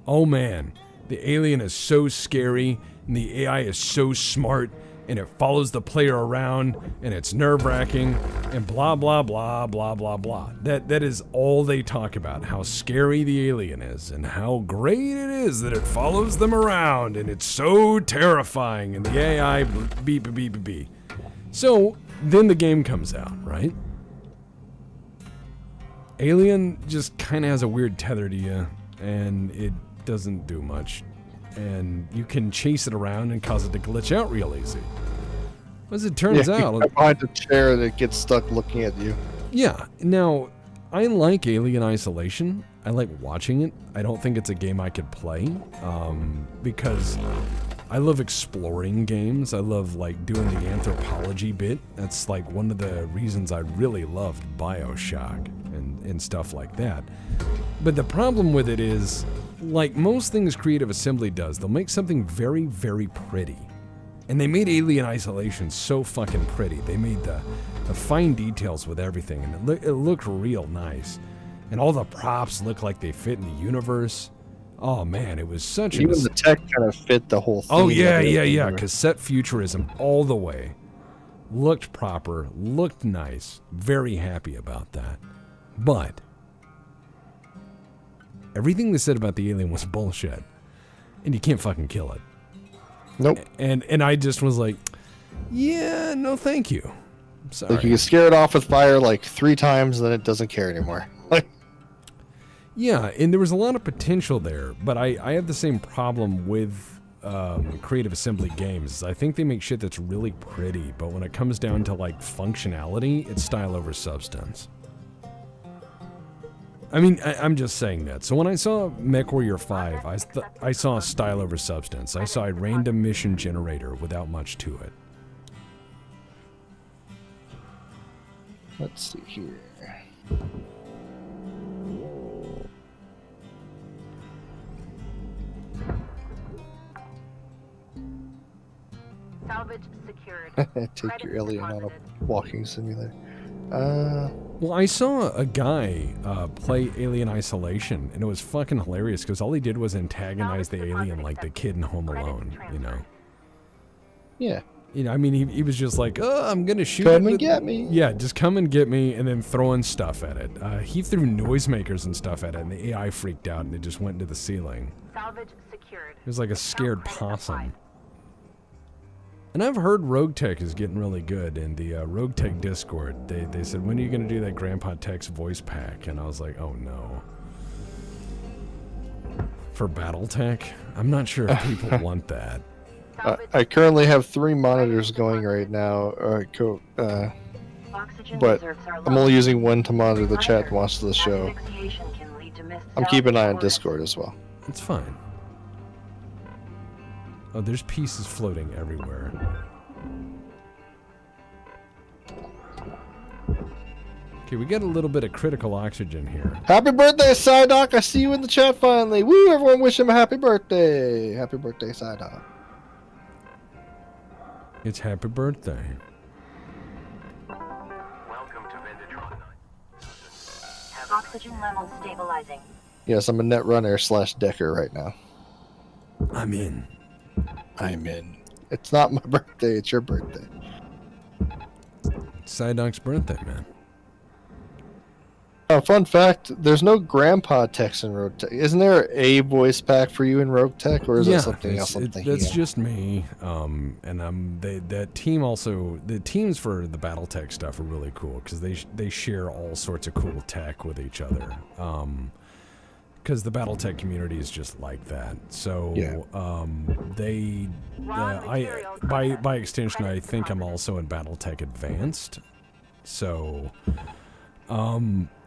D: Oh man, the alien is so scary, and the AI is so smart, and it follows the player around, and it's nerve-wracking, and blah, blah, blah, blah, blah, blah. That is all they talk about, how scary the alien is, and how great it is that it follows them around, and it's so terrifying, and the AI beep, beep, beep, beep, beep. So, then the game comes out, right? Alien just kind of has a weird tether to you, and it doesn't do much. And you can chase it around and cause it to glitch out real easy. As it turns out...
E: You behind the chair that gets stuck looking at you.
D: Yeah, now, I like Alien Isolation. I like watching it. I don't think it's a game I could play, because... I love exploring games. I love like doing the anthropology bit. That's like one of the reasons I really loved BioShock and stuff like that. But the problem with it is, like most things Creative Assembly does, they'll make something very, very pretty. And they made Alien Isolation so fucking pretty. They made the fine details with everything, and it looked real nice. And all the props look like they fit in the universe. Oh man, it was such
E: even the tech kind of fit the whole thing.
D: Oh yeah. Cassette futurism all the way. Looked proper, looked nice. Very happy about that. But everything they said about the alien was bullshit, and you can't fucking kill it.
E: Nope.
D: And I just was like, yeah, no, thank you. I'm sorry.
E: Like you can scare it off with fire like 3 times, and then it doesn't care anymore. Like.
D: Yeah, and there was a lot of potential there, but I have the same problem with Creative Assembly games. I think they make shit that's really pretty, but when it comes down to like functionality, it's style over substance. I mean, I'm just saying that. So when I saw MechWarrior 5, I saw style over substance. I saw a random mission generator without much to it.
E: Let's see here.
F: Salvage secured.
E: Take your
F: Credits
E: alien on
F: deposited.
E: a walking simulator.
D: Well, I saw a guy play Alien Isolation, and it was fucking hilarious because all he did was antagonize the alien like the kid in Home Alone, you know?
E: Yeah.
D: You know, I mean, he was just like, oh, I'm going to shoot
E: Come
D: it
E: and get me.
D: Yeah, just come and get me, and then throwing stuff at it. He threw noisemakers and stuff at it, and the AI freaked out, and it just went into the ceiling.
F: Salvage secured.
D: It was like a scared
F: Credits
D: possum.
F: applied.
D: And I've heard Rogue Tech is getting really good. In the Rogue Tech Discord, they said, when are you going to do that Grandpa Tech's voice pack? And I was like, oh no. For Battletech? I'm not sure if people want that.
E: I currently have 3 monitors going right now,
H: Oxygen
E: but
H: reserves are
E: I'm
H: low.
E: only using one to monitor the chat and watch the show.
H: Asphyxiation can lead to missed
E: I'm keeping an eye on
H: salvage orders.
E: Discord as well.
D: It's fine. Oh, there's pieces floating everywhere. Okay, we get a little bit of critical oxygen here.
E: Happy birthday, Psyduck! I see you in the chat finally. Woo! Everyone wish him a happy birthday. Happy birthday, Psyduck.
D: It's happy birthday.
G: Welcome to Vintatron.
H: Oxygen levels stabilizing.
E: Yes, I'm a net runner / decker right now.
D: I'm in.
E: I'm in. It's not my birthday, it's your birthday.
D: It's Psyduck's birthday, man.
E: Fun fact, there's no grandpa text in Rogue Tech. Isn't there a voice pack for you in Rogue Tech, or is that something else I'm thinking
D: that's
E: of?
D: just me. And that team also, the teams for the BattleTech stuff are really cool because they share all sorts of cool tech with each other. Because the BattleTech community is just like that. So by extension, I think I'm also in BattleTech Advanced. So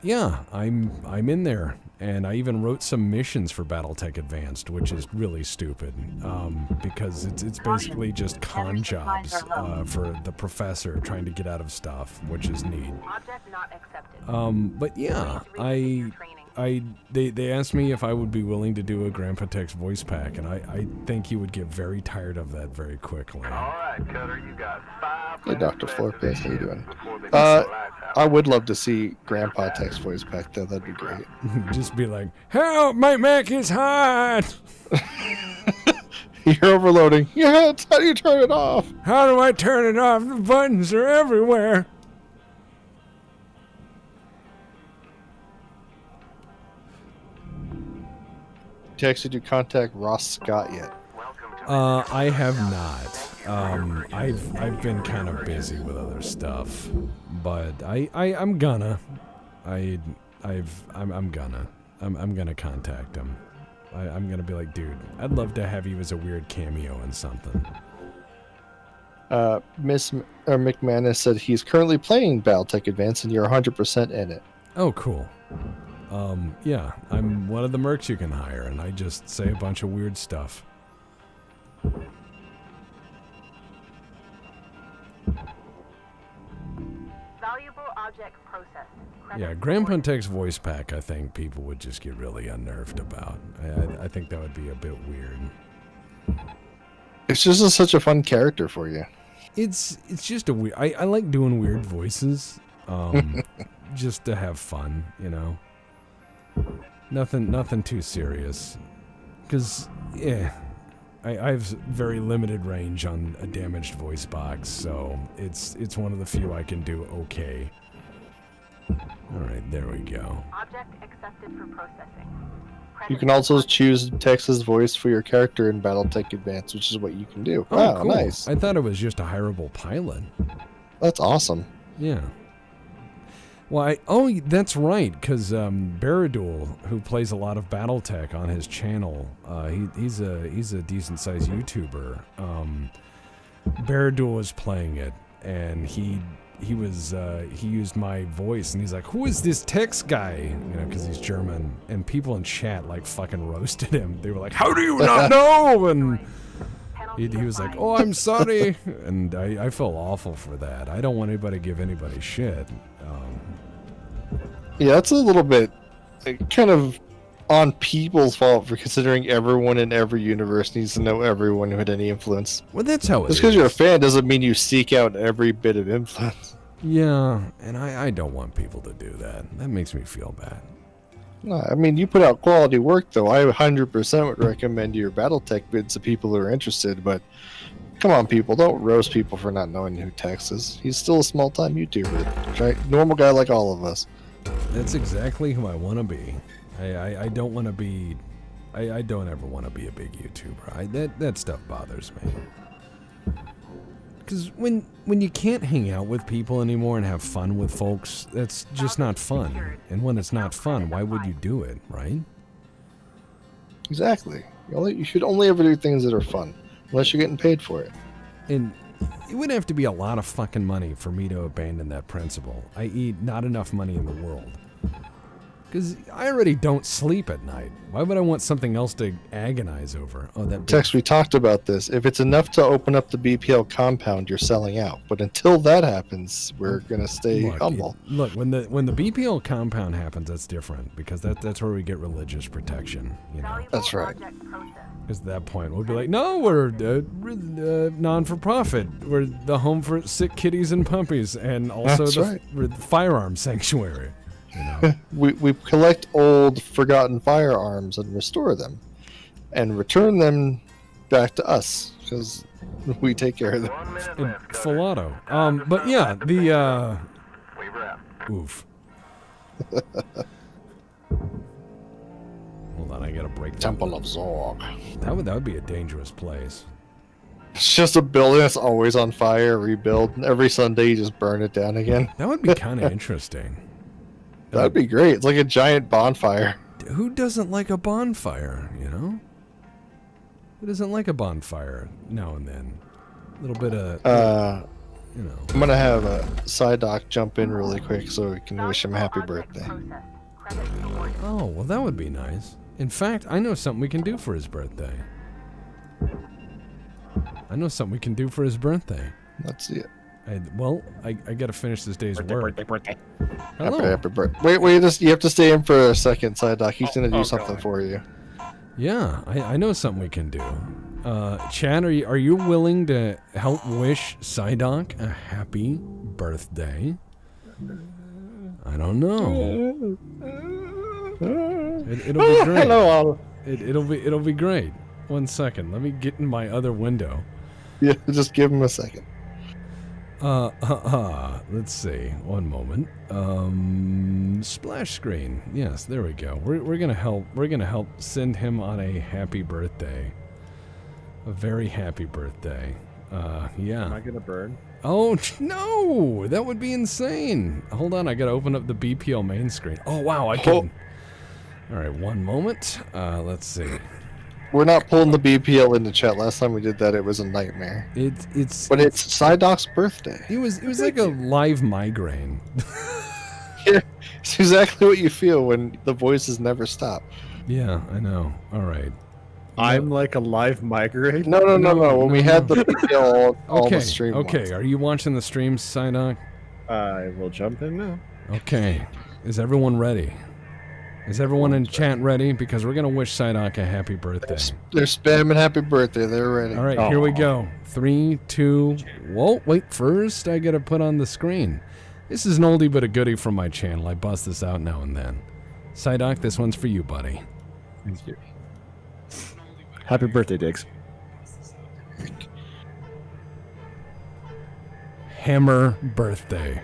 D: yeah, I'm in there, and I even wrote some missions for BattleTech Advanced, which is really stupid because it's basically just con jobs for the professor trying to get out of stuff, which is neat.
F: Object not accepted.
D: But yeah,
F: Please revisit your training.
D: they asked me if I would be willing to do a Grandpa Tech's voice pack, and I think he would get very tired of that very quickly.
G: All right, Cutter, you got 5
E: Hey,
G: minutes
E: Dr.
G: left
E: Florpez, how you doing?
G: before they get the lights out.
E: I would love to see Grandpa Tech's voice pack, though. That'd be great.
D: Just be like, "Help, my Mac is hot!
E: You're overloading. Yeah, how do you turn it off?
D: How do I turn it off? The buttons are everywhere."
E: Texted you contact Ross Scott yet?
G: Welcome to
D: I have not. I've been kind of busy with other stuff, but I'm gonna. I'm gonna contact him. I'm gonna be like, dude, I'd love to have you as a weird cameo in something.
E: McManus said he's currently playing BattleTech Advance and you're 100% in it.
D: Oh, cool. Yeah, I'm one of the mercs you can hire, and I just say a bunch of weird stuff.
F: Valuable object processed.
D: Yeah, Grandpa Tech's voice pack, I think people would just get really unnerved about. I think that would be a bit weird.
E: It's just such a fun character for you.
D: It's just a weird. I like doing weird voices, just to have fun, you know. Nothing too serious, because I have very limited range on a damaged voice box, so it's one of the few I can do okay. All right, there we go.
F: Object accepted for processing.
E: You can also choose Tex's voice for your character in BattleTech Advance, which is what you can do.
D: Oh,
E: Wow,
D: cool.
E: nice.
D: I thought it was just a hireable pilot.
E: That's awesome.
D: Yeah. Well, that's right, because Baradul, who plays a lot of BattleTech on his channel, he's a decent-sized YouTuber. Baradul was playing it, and he used my voice, and he's like, "Who is this Tex guy?" You know, because he's German, and people in chat like fucking roasted him. They were like, "How do you not know?" And he was like, "Oh, I'm sorry," and I felt awful for that. I don't want anybody to give anybody shit.
E: Yeah, that's a little bit kind of on people's fault for considering everyone in every universe needs to know everyone who had any influence.
D: Well, that's how it is.
E: Just because you're a fan doesn't mean you seek out every bit of influence.
D: Yeah, and I don't want people to do that. That makes me feel bad.
E: No, I mean, you put out quality work, though. I 100% would recommend your BattleTech vids to people who are interested, but come on, people. Don't roast people for not knowing who Tex is. He's still a small-time YouTuber. Right? Normal guy like all of us.
D: That's exactly who I want to be. I don't want to be... I don't ever want to be a big YouTuber. That stuff bothers me. Because when you can't hang out with people anymore and have fun with folks, that's just not fun. And when it's not fun, why would you do it, right?
E: Exactly. You should only ever do things that are fun, unless you're getting paid for it.
D: And it would have to be a lot of fucking money for me to abandon that principle, i.e. not enough money in the world. Because I already don't sleep at night. Why would I want something else to agonize over? Oh, that.
E: Tex, we talked about this. If it's enough to open up the BPL compound, you're selling out. But until that happens, we're gonna stay humble.
D: Look, when the BPL compound happens, that's different because that's where we get religious protection. You know,
F: Valuable
E: That's right.
F: object processed.
D: because at that point we'll be like, no, we're non-for-profit. We're the home for sick kitties and puppies, and also
E: That's right.
D: we're the firearm sanctuary. You know?
E: We collect old, forgotten firearms and restore them, and return them back to us because we take care of them.
G: 1 minute
D: And
G: left, Cutter.
D: Filato. But yeah, the
G: Weaver out.
D: oof. Hold on, I gotta break that.
E: Temple of Zorg.
D: That would be a dangerous place.
E: It's just a building that's always on fire, rebuild. And every Sunday you just burn it down again.
D: That would be kind of interesting.
E: That'd be great. It's like a giant bonfire.
D: Who doesn't like a bonfire, you know? Who doesn't like a bonfire now and then? A little bit of, you know.
E: I'm gonna have a Psydoc jump in really quick so we can wish him a happy
F: Valuable object
E: birthday.
F: processed. Credits awarded.
D: Oh, well, that would be nice. In fact, I know something we can do for his birthday.
E: Let's see it.
D: I gotta finish this day's work. Hello.
E: Happy birthday. Wait, you have to stay in for a second, Psydoc. He's gonna do something for you.
D: Yeah, I know something we can do. Chad, are you willing to help wish Psydoc a happy birthday? I don't know. It'll be great.
E: Hello, all.
D: It'll be great. 1 second. Let me get in my other window.
E: Yeah, just give him a second.
D: Let's see. One moment. Splash screen. Yes, there we go. We're gonna help send him on a happy birthday. A very happy birthday. Yeah.
I: Am I gonna burn?
D: Oh no, that would be insane. Hold on, I gotta open up the BPL main screen. Oh wow, I can. All right, one moment. Let's see.
E: We're not pulling the BPL into chat. Last time we did that, it was a nightmare.
D: It's
E: But it's Psydoc's birthday.
D: it was like a live migraine.
E: Yeah, it's exactly what you feel when the voices never stop.
D: Yeah, I know. All right.
I: I'm like a live migraine.
E: No. When we had the BPL all
D: Okay.
E: the stream.
D: Okay.
E: ones.
D: Are you watching the stream, Psydoc?
I: I will jump in now.
D: Okay. Is everyone ready? Is everyone in chat ready? Because we're gonna wish Psydoc a happy birthday.
E: They're spamming happy birthday. They're ready.
D: All right, here we go. 3, 2. Whoa! Wait. First, I gotta put on the screen. This is an oldie but a goodie from my channel. I bust this out now and then. Psydoc, this one's for you, buddy.
I: Thank you. Happy birthday, Diggs.
D: Hammer birthday.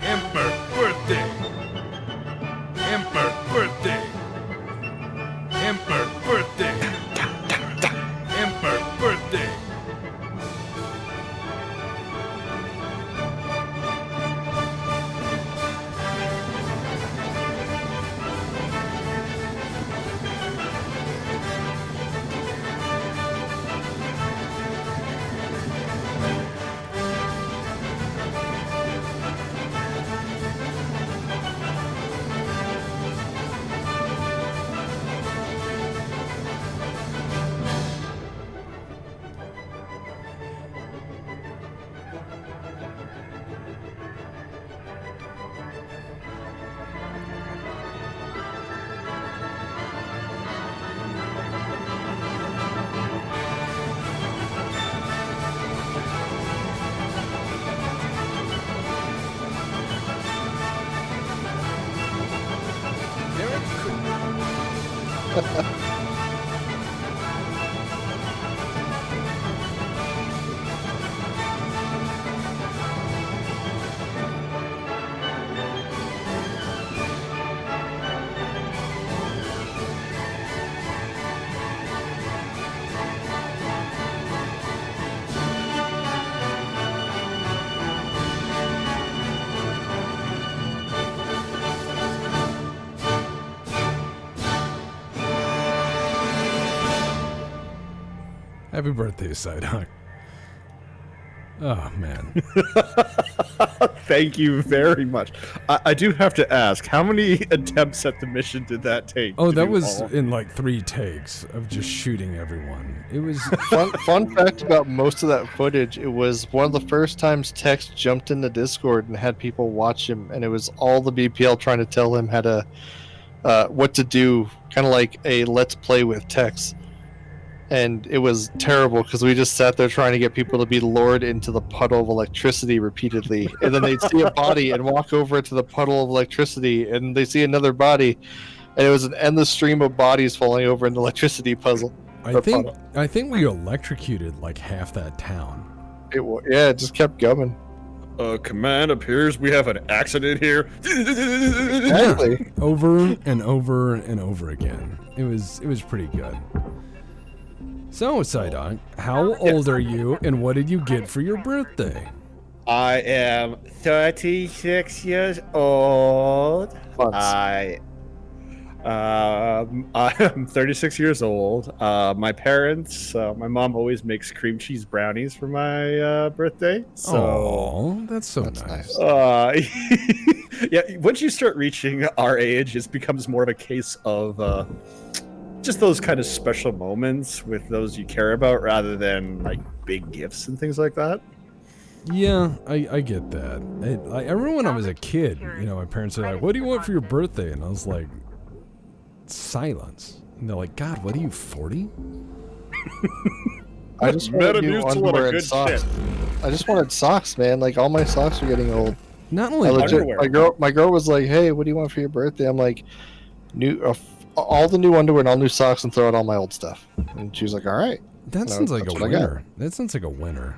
A: Emperor birthday. Emperor birthday. Emperor birthday. Emperor birthday.
D: Happy birthday, Psyduck. Oh, man.
I: Thank you very much. I do have to ask, how many attempts at the mission did that take?
D: Oh,
I: to
D: that
I: do
D: was
I: all?
D: in like 3 takes of just shooting everyone. It was...
E: Fun fact about most of that footage, it was one of the first times Tex jumped into Discord and had people watch him, and it was all the BPL trying to tell him how to, what to do, kind of like a let's play with Tex. And it was terrible because we just sat there trying to get people to be lured into the puddle of electricity repeatedly. And then they'd see a body and walk over to the puddle of electricity, and they see another body. And it was an endless stream of bodies falling over in the electricity puzzle.
D: I think we electrocuted like half that town.
E: It just kept going.
I: Command, appears we have an accident here.
E: Exactly.
D: Over and over and over again. It was pretty good. So, Psyduck, how old are you, and what did you get for your birthday?
I: I am 36 years old. I'm 36 years old. My parents, my mom always makes cream cheese brownies for my birthday. So,
D: that's so nice.
I: Yeah, once you start reaching our age, it becomes more of a case of just those kind of special moments with those you care about, rather than like big gifts and things like that.
D: Yeah, I get that. I remember when I was a kid, my parents were like, "What do you want for your birthday?" And I was like, silence. And they're like, "God, what are you, 40?"
E: I just wanted new
I: Metamucil and a
E: underwear and
I: good
E: socks.
I: shit.
E: I just wanted socks, man. Like, all my socks are getting old.
D: Not only
I: Underwear.
E: my girl was like, "Hey, what do you want for your birthday?" I'm like, all the new underwear and all new socks, and throw out all my old stuff. And she was like, "All right."
D: that sounds like a
E: that's what I got.
D: winner. That sounds like a winner.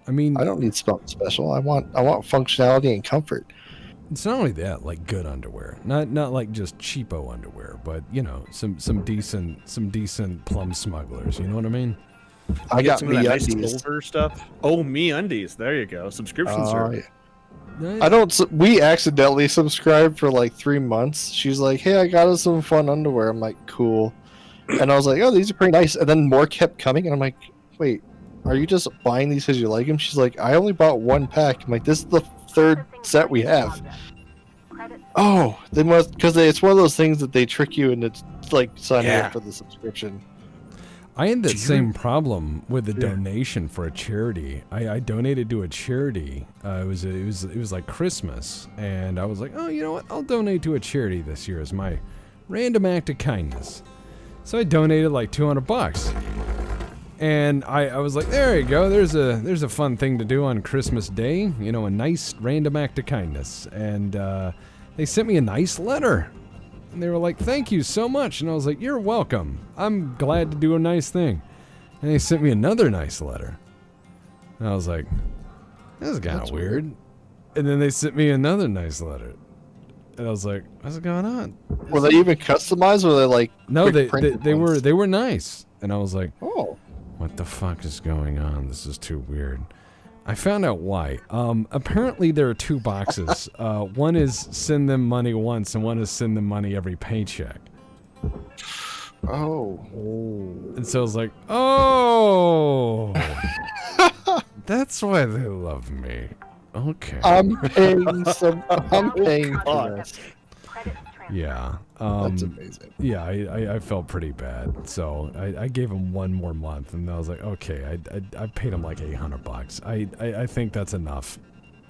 D: I mean,
E: I don't need something special. I want functionality and comfort.
D: it's not only that, like good underwear, not like just cheapo underwear, but some decent plum smugglers. You know what I mean?
E: I got
I: some of that nice
E: MeUndies.
I: silver stuff. Oh, MeUndies. There you go. Subscription service.
E: We accidentally subscribed for like 3 months. She's like, "Hey, I got us some fun underwear." I'm like, "Cool." And I was like, "Oh, these are pretty nice." And then more kept coming, and I'm like, "Wait, are you just buying these because you like them?" She's like, "I only bought 1 pack." I'm like, "This is the 3rd set we have." Oh, they must, because it's one of those things that they trick you into like signing up for the subscription.
D: I had that same problem with a donation for a charity. I donated to a charity. It was like Christmas, and I was like, "Oh, you know what? I'll donate to a charity this year as my random act of kindness." So I donated like $200, and I was like, "There you go. There's a fun thing to do on Christmas Day. A nice random act of kindness." And they sent me a nice letter. And they were like, "Thank you so much." And I was like, "You're welcome. I'm glad to do a nice thing." And they sent me another nice letter. And I was like, "This is kind of weird." And then they sent me another nice letter. And I was like, "What's going on?"
E: Were they even customized? Or were they like
D: No,
E: quick printed ones?
D: they were nice. And I was like,
E: Oh.
D: "What the fuck is going on? This is too weird." I found out why. Apparently there are 2 boxes. One is send them money once, and one is send them money every paycheck.
E: Oh.
D: And so I was like, "Oh, that's why they love me." Okay.
E: I'm paying for this.
D: Yeah.
E: That's amazing.
D: Yeah, I felt pretty bad. So I gave him 1 more month, and I was like, okay, I paid him like $800. I think that's enough.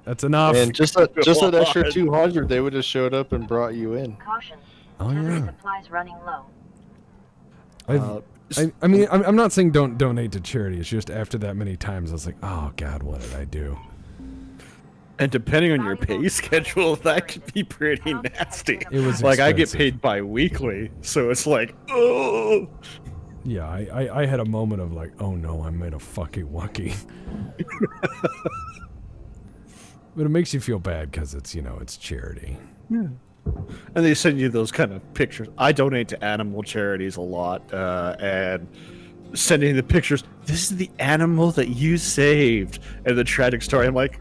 D: That's enough.
E: And just that extra 200, they would have showed up and brought you in.
H: Caution.
D: Oh yeah.
H: Supplies running low.
D: I mean, I'm not saying don't donate to charity. It's just after that many times, I was like, oh God, what did I do?
I: And depending on your pay schedule, that could be pretty nasty.
D: It was
I: like I get
D: expensive.
I: paid bi-weekly, so it's like, oh.
D: Yeah, I had a moment of like, oh no, I made a fucky wucky. But it makes you feel bad because it's it's charity.
I: Yeah. And they send you those kind of pictures. I donate to animal charities a lot, and sending the pictures. This is the animal that you saved, and the tragic story. I'm like,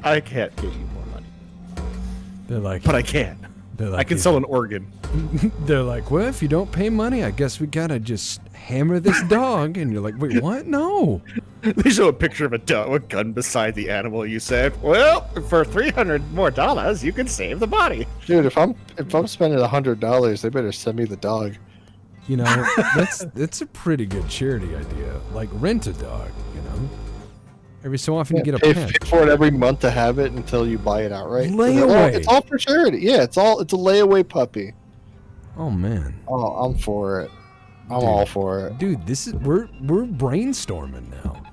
I: I can't give you more money.
D: They're like,
I: But I can.
D: They're like,
I: I can sell an organ.
D: they're like, well, if you don't pay money, I guess we gotta just hammer this dog. And you're like, wait, what? No.
I: They show a picture of a dog, a gun beside the animal. You said, well, for $300 more, you can save the body.
E: Dude, if I'm spending $100, they better send me the dog.
D: You know, that's a pretty good charity idea. Like, rent a dog, you know? Every so often you get a
E: pay
D: pet.
E: for it every month to have it until you buy it outright.
D: Layaway.
E: It's all for charity. Yeah, it's a layaway puppy.
D: Oh, man.
E: Oh, I'm for it. I'm
D: Dude.
E: all for it.
D: Dude, we're brainstorming now.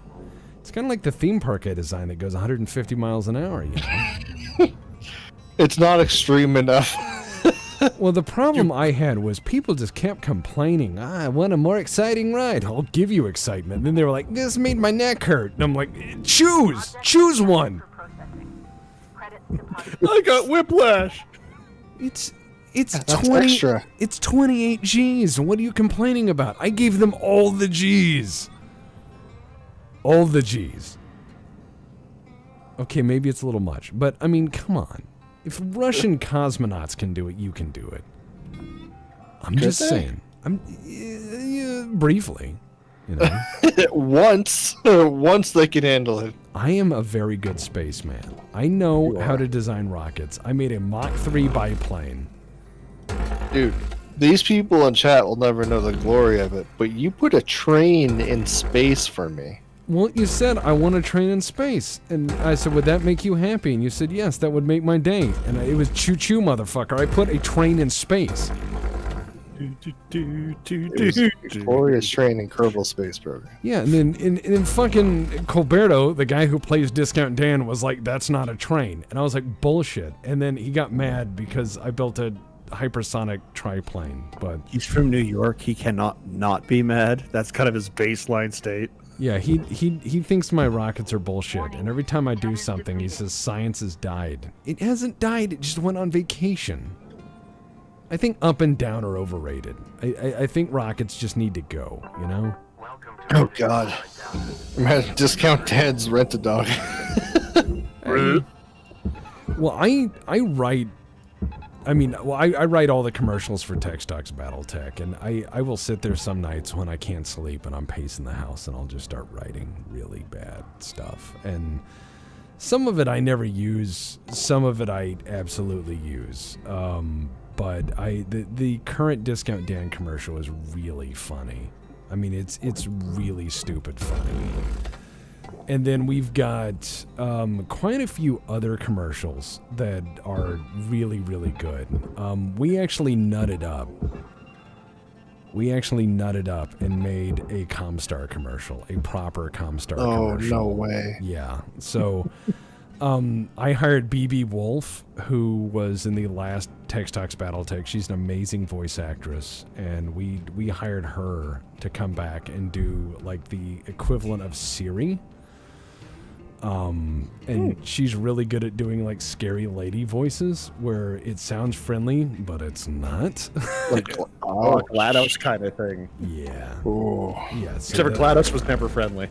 D: It's kind of like the theme park I designed that goes 150 miles an hour, you know?
E: It's not extreme enough.
D: Well, the problem I had was people just kept complaining. I want a more exciting ride. I'll give you excitement. And then they were like, this made my neck hurt. And I'm like, choose one.
F: For processing. Credits deposited.
I: I got whiplash.
D: It's
E: That's
D: 20.
E: extra.
D: It's 28 G's. What are you complaining about? I gave them all the G's. All the G's. Okay, maybe it's a little much, but I mean, come on. If Russian cosmonauts can do it, you can do it. I'm just saying. Briefly, you know.
E: once they can handle it.
D: I am a very good spaceman. I know how to design rockets. I made a Mach 3 biplane.
E: Dude, these people in chat will never know the glory of it, but you put a train in space for me.
D: Well, you said, I want a train in space. And I said, would that make you happy? And you said, yes, that would make my day. And it was choo-choo, motherfucker. I put a train in space.
E: It was a glorious train in Kerbal Space Program.
D: Yeah, and then in fucking Colberto, the guy who plays Discount Dan was like, that's not a train. And I was like, bullshit. And then he got mad because I built a hypersonic triplane. But
I: He's from New York. He cannot not be mad. That's kind of his baseline state.
D: yeah, he thinks my rockets are bullshit. And every time I do something, he says science has died. It hasn't died. It just went on vacation. I think up and down are overrated. I think rockets just need to go, you know?
E: Oh God, man! Discount Dad's rent a dog.
D: Well, I write. I mean, well, I write all the commercials for Tech Stocks BattleTech, and I will sit there some nights when I can't sleep and I'm pacing the house, and I'll just start writing really bad stuff. And some of it I never use, some of it I absolutely use. But the current Discount Dan commercial is really funny. I mean, it's really stupid funny. And then we've got quite a few other commercials that are really, really good. We actually nutted up. We actually nutted up and made a Comstar commercial, a proper Comstar commercial.
E: Oh, no way.
D: Yeah. So I hired BB Wolf, who was in the last Tech Stocks BattleTech. She's an amazing voice actress, and we hired her to come back and do like the equivalent of Siri. And she's really good at doing like scary lady voices where it sounds friendly, but it's not.
E: Like,
I: GLaDOS kind of thing.
D: Yeah.
E: oh,
D: Yeah. So
I: Except for GLaDOS was never friendly.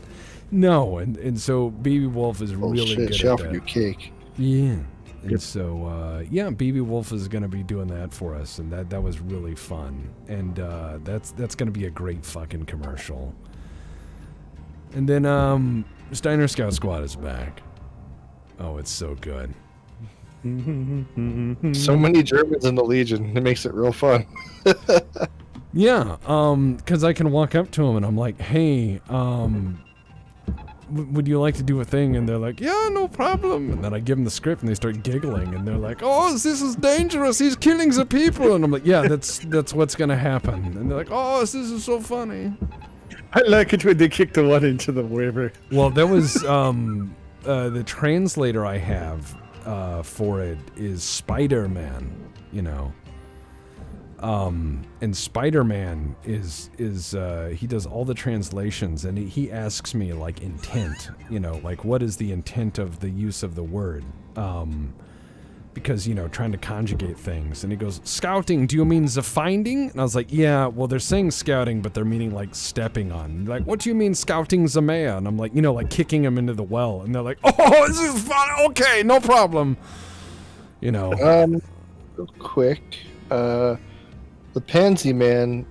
D: no, and so BB Wolf is really
E: shit!
D: good
E: She
D: at
E: offered you
D: that.
E: cake.
D: Yeah. And so, yeah, BB Wolf is going to be doing that for us, and that was really fun. And that's going to be a great fucking commercial. And then Steiner Scout Squad is back. Oh, it's so good.
E: So many Germans in the Legion. It makes it real fun.
D: Yeah, because I can walk up to them and I'm like, hey, would you like to do a thing? And they're like, yeah, no problem. And then I give them the script and they start giggling and they're like, oh, this is dangerous. He's killing the people. And I'm like, yeah, that's what's going to happen. And they're like, oh, this is so funny.
I: I like it when they kick the one into the river.
D: Well, that was the translator I have for it is Spider-Man, you know. And Spider-Man is he does all the translations, and he asks me like intent, you know, like what is the intent of the use of the word, because, you know, trying to conjugate things. And he goes, scouting, do you mean the finding? And I was like, yeah, well, they're saying scouting, but they're meaning like stepping on. And like, what do you mean scouting the man? And I'm like, you know, like kicking him into the well. And they're like, oh, this is fun. Okay, no problem. You know.
E: Real quick, the Pansy Man,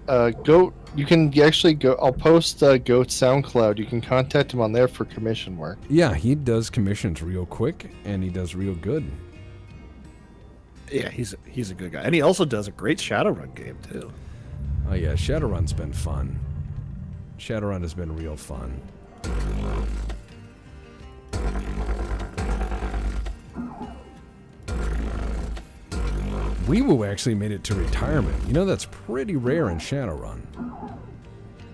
E: Goat, you can actually go. I'll post Goat's SoundCloud. You can contact him on there for commission work.
D: Yeah, he does commissions real quick, and he does real good.
I: Yeah, he's a good guy, and he also does a great Shadowrun game too.
D: Oh yeah, Shadowrun's been fun. Shadowrun has been real fun. Weewoo actually made it to retirement. You know, that's pretty rare in Shadowrun.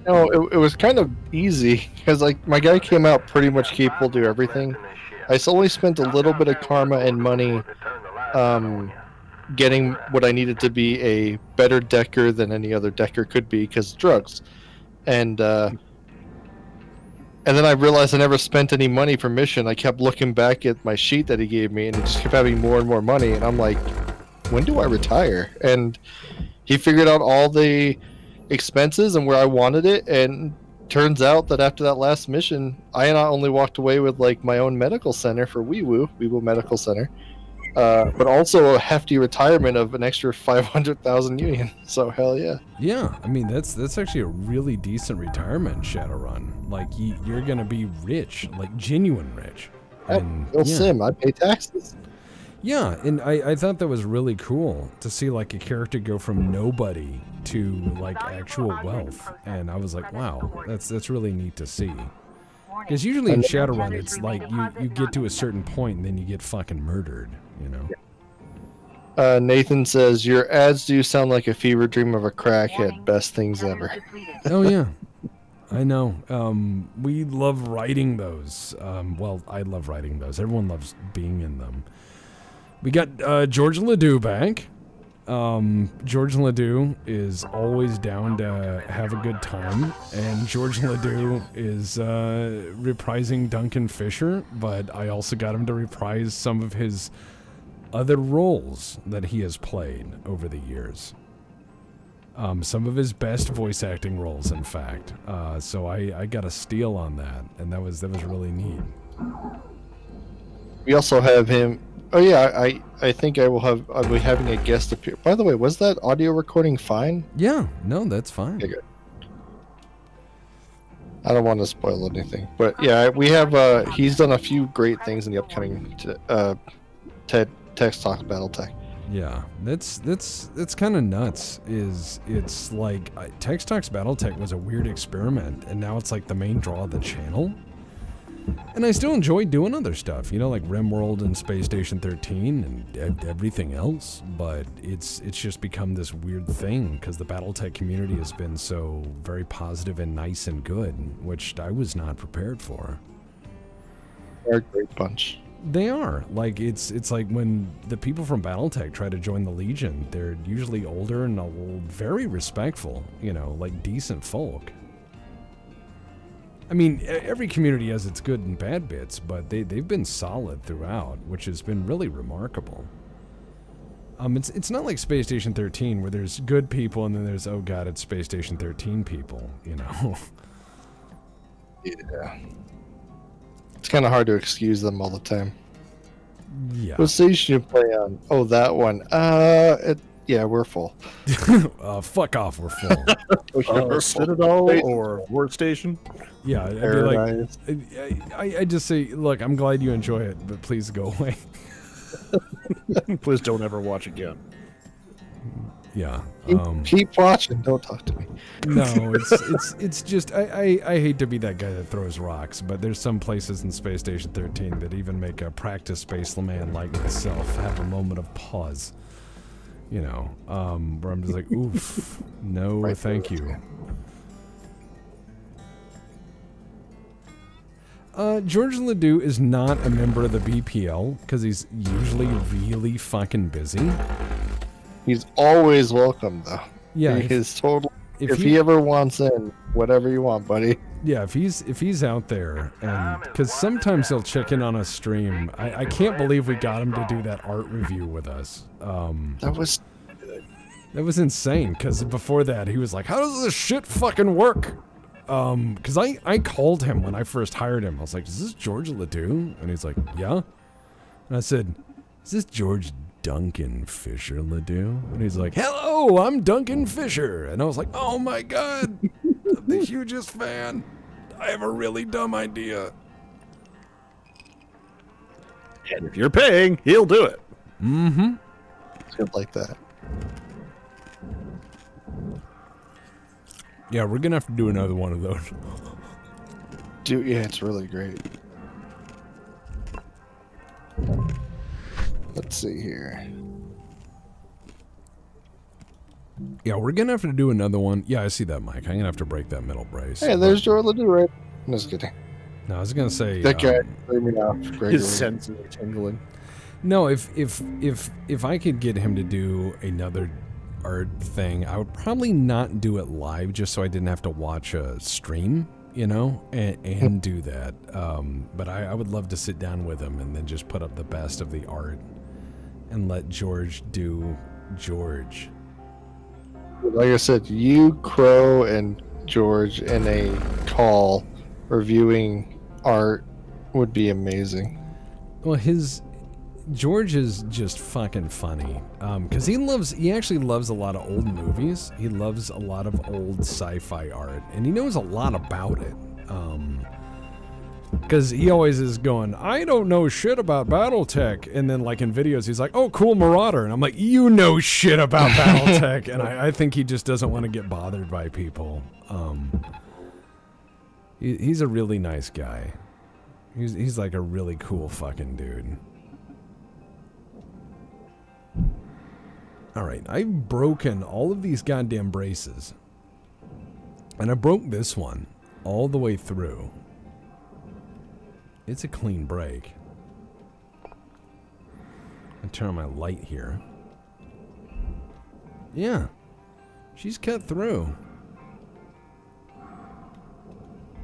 E: No, it was kind of easy because like my guy came out pretty much capable to do everything. I only spent a little bit of karma and money getting what I needed to be a better decker than any other decker could be because drugs. And then I realized I never spent any money for mission. I kept looking back at my sheet that he gave me and it just kept having more and more money. And I'm like, when do I retire? And he figured out all the expenses and where I wanted it. And turns out that after that last mission, I not only walked away with like my own medical center for Weewoo Medical Center, but also a hefty retirement of an extra 500,000 union. So hell yeah.
D: Yeah, I mean that's actually a really decent retirement, Shadowrun. Like you're gonna be rich, like genuine rich. And,
E: Bill Sim, I pay taxes.
D: Yeah, and I thought that was really cool to see like a character go from nobody to like actual wealth, and I was like, wow, that's really neat to see. Because usually in Shadowrun, it's like you get to a certain point and then you get fucking murdered, you know.
E: Nathan says your ads do sound like a fever dream of a crackhead. Best things ever.
D: Oh yeah, I know. We love writing those. Well, I love writing those. Everyone loves being in them. We got George Ledoux back. George Ledoux is always down to have a good time, and George Ledoux is reprising Duncan Fisher, but I also got him to reprise some of his other roles that he has played over the years. Some of his best voice acting roles, in fact. So I got a steal on that, and that was really neat.
E: We also have him. Oh yeah, I think I'll be having a guest appear. By the way, was that audio recording fine?
D: Yeah, no, that's fine.
E: Okay, good. I don't want to spoil anything, but yeah, we have. He's done a few great things in the upcoming Text Talk BattleTech.
D: Yeah, that's kind of nuts. It's like Text Talks BattleTech was a weird experiment, and now it's like the main draw of the channel. And I still enjoy doing other stuff, you know, like RimWorld and Space Station 13 and everything else. But it's just become this weird thing because the BattleTech community has been so very positive and nice and good, which I was not prepared for.
E: They're a great bunch.
D: They are. Like it's like when the people from BattleTech try to join the Legion, they're usually older and very respectful, you know, like decent folk. I mean, every community has its good and bad bits, but they've been solid throughout, which has been really remarkable. It's not like Space Station 13 where there's good people and then there's, oh god, it's Space Station 13 people, you know?
E: Yeah. It's kind of hard to excuse them all the time.
D: Yeah.
E: What station you play on? Oh, that one. Yeah, we're full.
D: Fuck off, we're full.
I: Citadel or Workstation?
D: Yeah, I'd be like, I just say, look, I'm glad you enjoy it, but please go away.
I: Please don't ever watch again.
D: Yeah.
E: Keep watching. Don't talk to me.
D: No, it's just I hate to be that guy that throws rocks, but there's some places in Space Station 13 that even make a practice spaceman like myself have a moment of pause. You know, where I'm just like, oof, no,
E: Right,
D: thank you. George Ledoux is not a member of the BPL because he's usually really fucking busy.
E: He's always welcome, though.
D: Yeah,
E: he is totally. If he ever wants in, whatever you want, buddy.
D: Yeah, if he's out there, and because sometimes he'll check in on a stream. I can't believe we got him to do that art review with us.
E: That was
D: insane. Because before that, he was like, "How does this shit fucking work?" Because I called him when I first hired him. I was like, "Is this George Ledoux?" And he's like, "Yeah." And I said, "Is this George Duncan Fisher Ledoux? And he's like, hello, I'm Duncan Fisher. And I was like, oh my God, I'm the hugest fan. I have a really dumb idea.
I: And if you're paying, he'll do it.
D: Mm-hmm.
E: It's good like that.
D: Yeah, we're gonna have to do another one of those.
E: Dude, yeah, it's really great. Let's see here.
D: Yeah, we're gonna have to do another one. Yeah, I see that, Mike. I'm gonna have to break that middle brace.
E: Hey, there's George Ledoux, right? I'm just kidding.
D: No, I was gonna say
E: That guy threw me off. Gregory.
I: His senses are tingling.
D: no. If I could get him to do another art thing, I would probably not do it live, just so I didn't have to watch a stream, you know, and do that. But I would love to sit down with him and then just put up the best of the art and let George do George.
E: Like I said, you, Crow, and George in a call reviewing art would be amazing.
D: Well, George is just fucking funny, because he actually loves a lot of old movies. He loves a lot of old sci-fi art, and he knows a lot about it. Because he always is going, I don't know shit about BattleTech, and then like in videos he's like, oh, cool Marauder, and I'm like, you know shit about BattleTech, and I think he just doesn't want to get bothered by people. He's a really nice guy. He's like a really cool fucking dude. Alright, I've broken all of these goddamn braces. And I broke this one all the way through. It's a clean break. I turn on my light here. Yeah. She's cut through.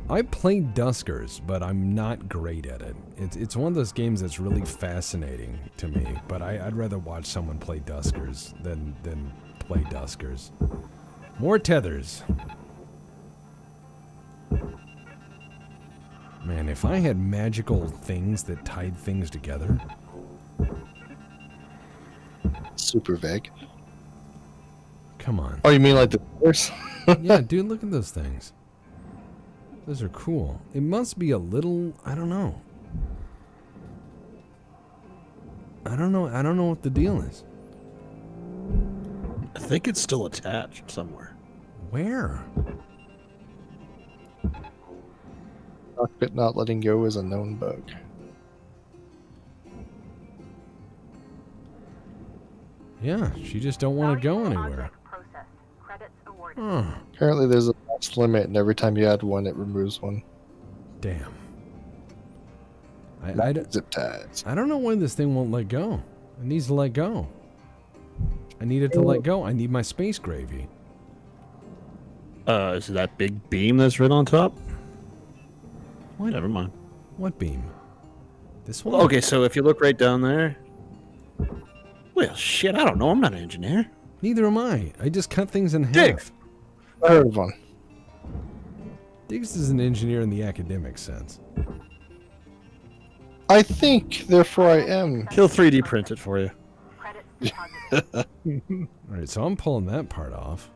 D: I played Duskers, but I'm not great at it. It's one of those games that's really fascinating to me, but I'd rather watch someone play Duskers than play Duskers. More tethers. Man, if I had magical things that tied things together.
E: Super vague.
D: Come on.
E: Oh, you mean like the horse?
D: Yeah, dude, look at those things. Those are cool. It must be a little, I don't know. I don't know what the deal is.
I: I think it's still attached somewhere.
D: Where?
E: Cockpit not letting go is a known bug.
D: Yeah, she just don't want to go
H: Valuable
D: anywhere.
H: object processed. Credits awarded.
D: Oh,
E: Apparently there's a max limit, and every time you add one, it removes one.
D: damn. I
E: Zip ties.
D: don't know why this thing won't let go. It needs to let go. I need it to let go. I need my space gravy.
I: Is it that big beam that's right on top?
D: What?
I: Never mind.
D: What beam? This one?
I: Well, okay, so if you look right down there. Well, shit, I don't know. I'm not an engineer.
D: Neither am I. I just cut things in half.
I: Diggs.
E: I heard of one.
D: Diggs is an engineer in the academic sense.
E: I think, therefore I am.
I: He'll 3D print it for you.
H: Credits deposited.
D: Alright, so I'm pulling that part off.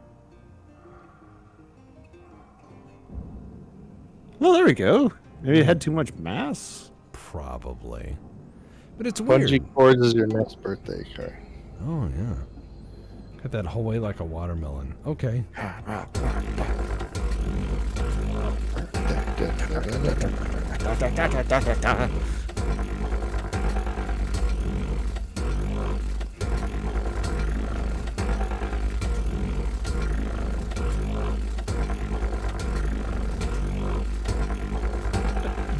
I: Well, there we go. Maybe it had too much mass.
D: Probably. But it's weird.
E: Bungee cords is your next birthday card.
D: Oh, yeah. Cut that whole way like a watermelon. Okay.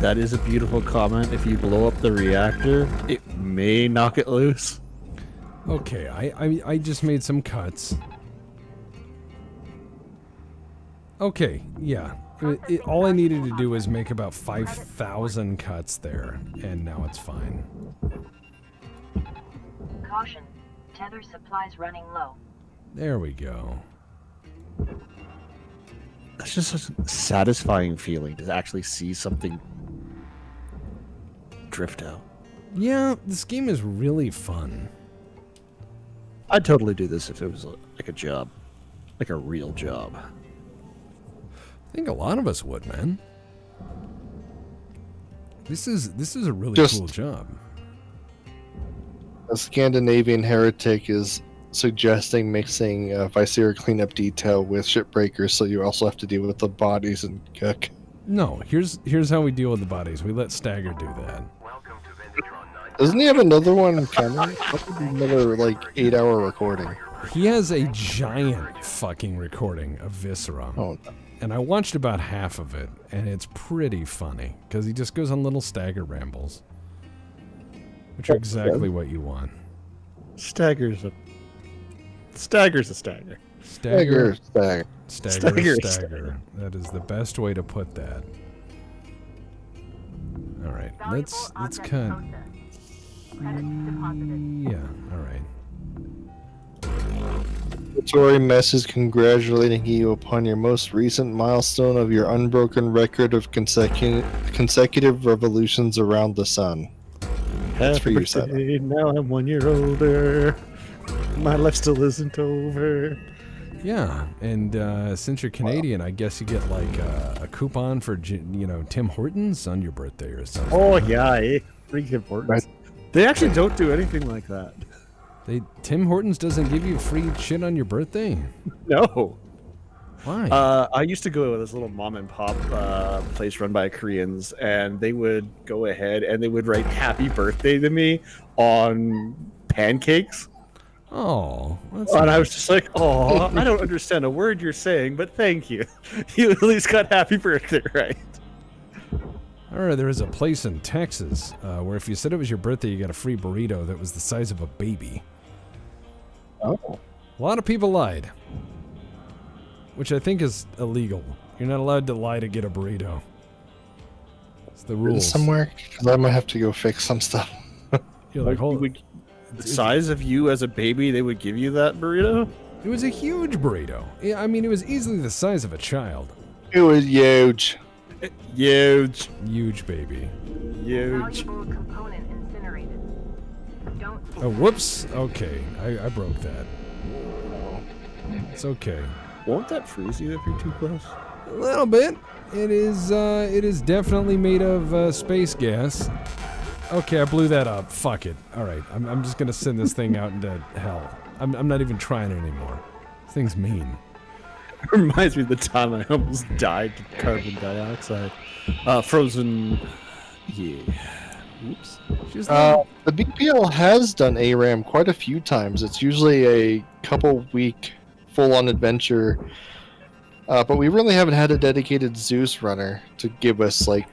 I: That is a beautiful comment. If you blow up the reactor, it may knock it loose.
D: Okay, I just made some cuts. Okay, yeah. All I needed to do was make about 5,000 cuts there, and now it's fine.
H: Caution. Tether supplies running low.
D: There we go.
I: That's just a satisfying feeling to actually see something drift out.
D: Yeah, this game is really fun.
I: I'd totally do this if it was like a job, like a real job.
D: I think a lot of us would, man. This is a really
E: Just-
D: cool job.
E: A Scandinavian heretic is suggesting mixing Viscera cleanup detail with Shipbreaker, so you also have to deal with the bodies and cook.
D: No, here's how we deal with the bodies. We let Stagger do that.
G: Welcome to Venditron 9.
E: Doesn't he have another one coming? That would be another like 8-hour recording.
D: He has a giant fucking recording of Viscera.
E: Oh,
D: And I watched about half of it, and it's pretty funny, because he just goes on little Stagger rambles. Which are exactly what you want.
I: Stagger's a stagger.
D: Stagger,
E: stagger.
D: stagger. That is the best way to put that. All right, let's
F: Valuable object
D: cut.
F: processed. Credits deposited.
D: Yeah, all right.
E: Tory message congratulating you upon your most recent milestone of your unbroken record of consecutive revolutions around the sun. That's for you, Seth.
I: Now I'm 1 year older. My life still isn't over.
D: Yeah, and since you're Canadian, I guess you get like a coupon for Tim Hortons on your birthday or something.
I: Oh yeah, pretty important.
E: Right.
I: They actually don't do anything like that.
D: Tim Hortons doesn't give you free shit on your birthday?
I: No.
D: Why?
I: I used to go to this little mom and pop place run by Koreans, and they would go ahead and they would write "Happy Birthday" to me on pancakes.
D: Oh, that's
I: And I was just like, "Oh, I don't understand a word you're saying, but thank you. You at least got happy birthday right."
D: Or there was a place in Texas where if you said it was your birthday, you got a free burrito that was the size of a baby.
E: Oh.
D: A lot of people lied, which I think is illegal. You're not allowed to lie to get a burrito. It's the rules.
E: Somewhere? Because I might have to go fix some stuff.
D: You're like, hold.
I: The size of you as a baby, they would give you that burrito?
D: It was a huge burrito. Yeah, I mean, it was easily the size of a child.
E: It was huge.
I: Huge.
D: Huge baby.
I: Huge.
H: Valuable component incinerated. Don't.
D: Oh, whoops. Okay, I broke that. It's okay.
I: Won't that freeze you if you're too close?
D: A little bit. It is definitely made of space gas. Okay, I blew that up. Fuck it. All right, I'm just gonna send this thing out into hell. I'm not even trying it anymore. This thing's mean.
I: Reminds me of the time I almost died to carbon dioxide. Frozen. Yeah. Oops.
D: Just
E: The BPL has done ARAM quite a few times. It's usually a couple week full-on adventure, but we really haven't had a dedicated Zeus runner to give us like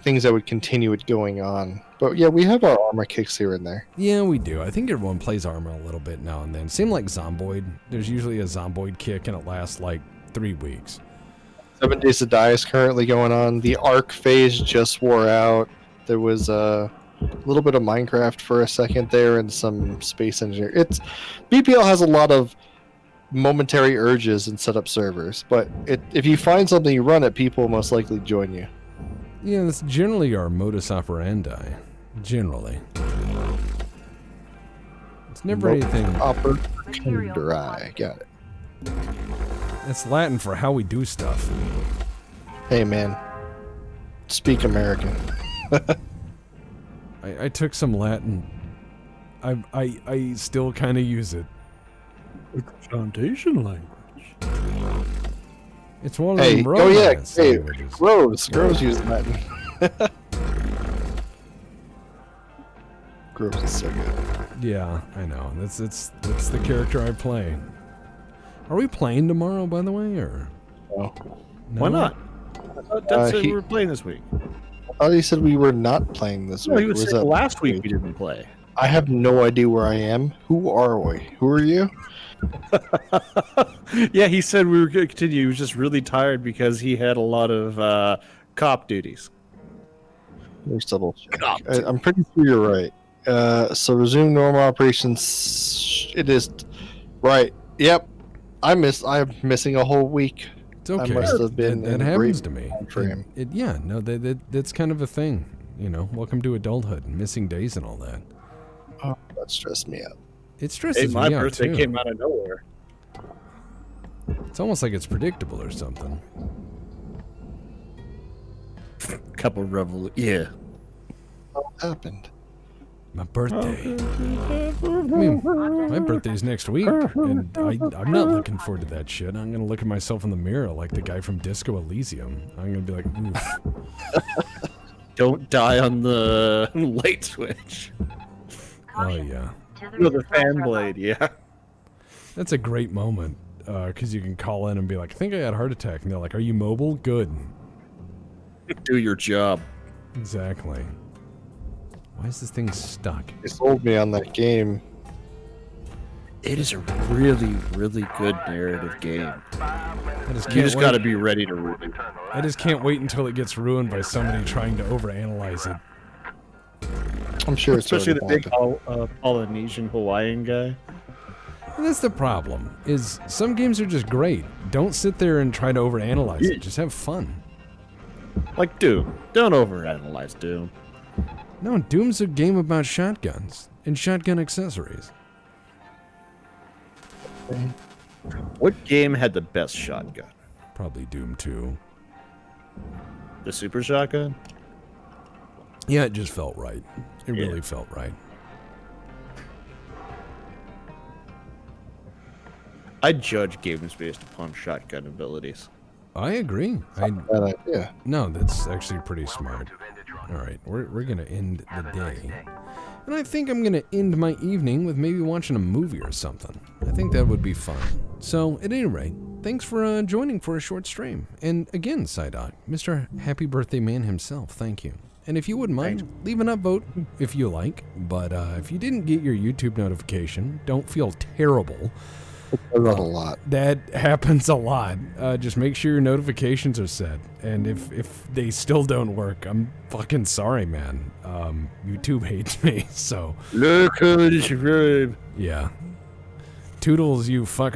E: things that would continue it going on. But yeah, we have our armor kicks here and there.
D: yeah, we do. I think everyone plays armor a little bit now and then. Same like Zomboid. There's usually a Zomboid kick and it lasts like 3 weeks.
E: 7 Days to Die is currently going on. The Arc phase just wore out. There was a little bit of Minecraft for a second there and some Space Engineer. BPL has a lot of momentary urges and set up servers, but if you find something you run it, people will most likely join you.
D: Yeah, that's generally our modus operandi. Generally. It's never anything.
E: Dry. Got it.
D: It's Latin for how we do stuff.
E: Hey man, speak American.
D: I took some Latin. I still kind of use it.
I: Foundation language.
D: It's one of
E: Hey,
D: them
E: oh yeah,
D: romance
E: hey,
D: languages.
E: Groves use Latin. Groves is so good.
D: Yeah, I know. That's the character I play. Are we playing tomorrow, by the way, or
E: Oh.
D: no?
I: Why not? I thought Dad said
E: he-
I: we were playing this week.
E: I thought he said we were not playing this
I: No,
E: week.
I: he was
E: Was
I: saying
E: that
I: last week we didn't play.
E: I have no idea where I am. Who are we? Who are you?
I: Yeah, he said we were going to continue. He was just really tired because he had a lot of cop duties.
E: Let's double check. I'm pretty sure you're right. So resume normal operations. It is right. Yep. I'm missing a whole week.
D: It's okay.
E: I must have been
D: That
E: in a
D: happens
E: great
D: to me.
E: frame.
D: Yeah, no, that's kind of a thing. You know, welcome to adulthood, missing days and all that.
E: Oh, that stressed me out.
D: It stresses
I: my
D: me out
I: birthday
D: too.
I: came out of nowhere.
D: It's almost like it's predictable or something.
I: Yeah.
E: What happened?
D: My birthday. I mean, my birthday's next week, and I'm not looking forward to that shit. I'm gonna look at myself in the mirror like the guy from Disco Elysium. I'm gonna be like, oof.
I: Don't die on the light switch.
D: Oh yeah.
I: No, the fan blade, yeah.
D: That's a great moment, because you can call in and be like, I think I had a heart attack. And they're like, are you mobile? Good.
I: Do your job.
D: Exactly. Why is this thing stuck?
E: They sold me on that game.
I: It is a really, really good narrative game.
D: I just
I: You
D: can't
I: just
D: wait.
I: got to be ready to ruin it.
D: I just can't wait until it gets ruined by somebody trying to overanalyze it.
E: I'm sure it's
I: Especially the
E: already
I: big
E: bonded.
I: Polynesian Hawaiian guy.
D: And that's the problem, is some games are just great. Don't sit there and try to overanalyze it. Just have fun.
I: Like Doom. Don't overanalyze Doom.
D: No, Doom's a game about shotguns and shotgun accessories.
I: What game had the best shotgun?
D: Probably Doom 2.
I: The super shotgun?
D: Yeah, it just felt right. It really felt right.
I: I judge games based upon shotgun abilities.
D: I agree.
E: Bad idea.
D: No, that's actually pretty smart. All right, we're going to end the day. And I think I'm going to end my evening with maybe watching a movie or something. I think that would be fun. So, at any rate, thanks for joining for a short stream. And again, Psyduck, Mr. Happy Birthday Man himself, thank you. And if you wouldn't mind, leave an upvote if you like. But if you didn't get your YouTube notification, don't feel terrible.
E: I love a lot.
D: That happens a lot. Just make sure your notifications are set. And if they still don't work, I'm fucking sorry, man. YouTube hates me, so...
I: Look who's rude.
D: Yeah. Toodles, you fucker.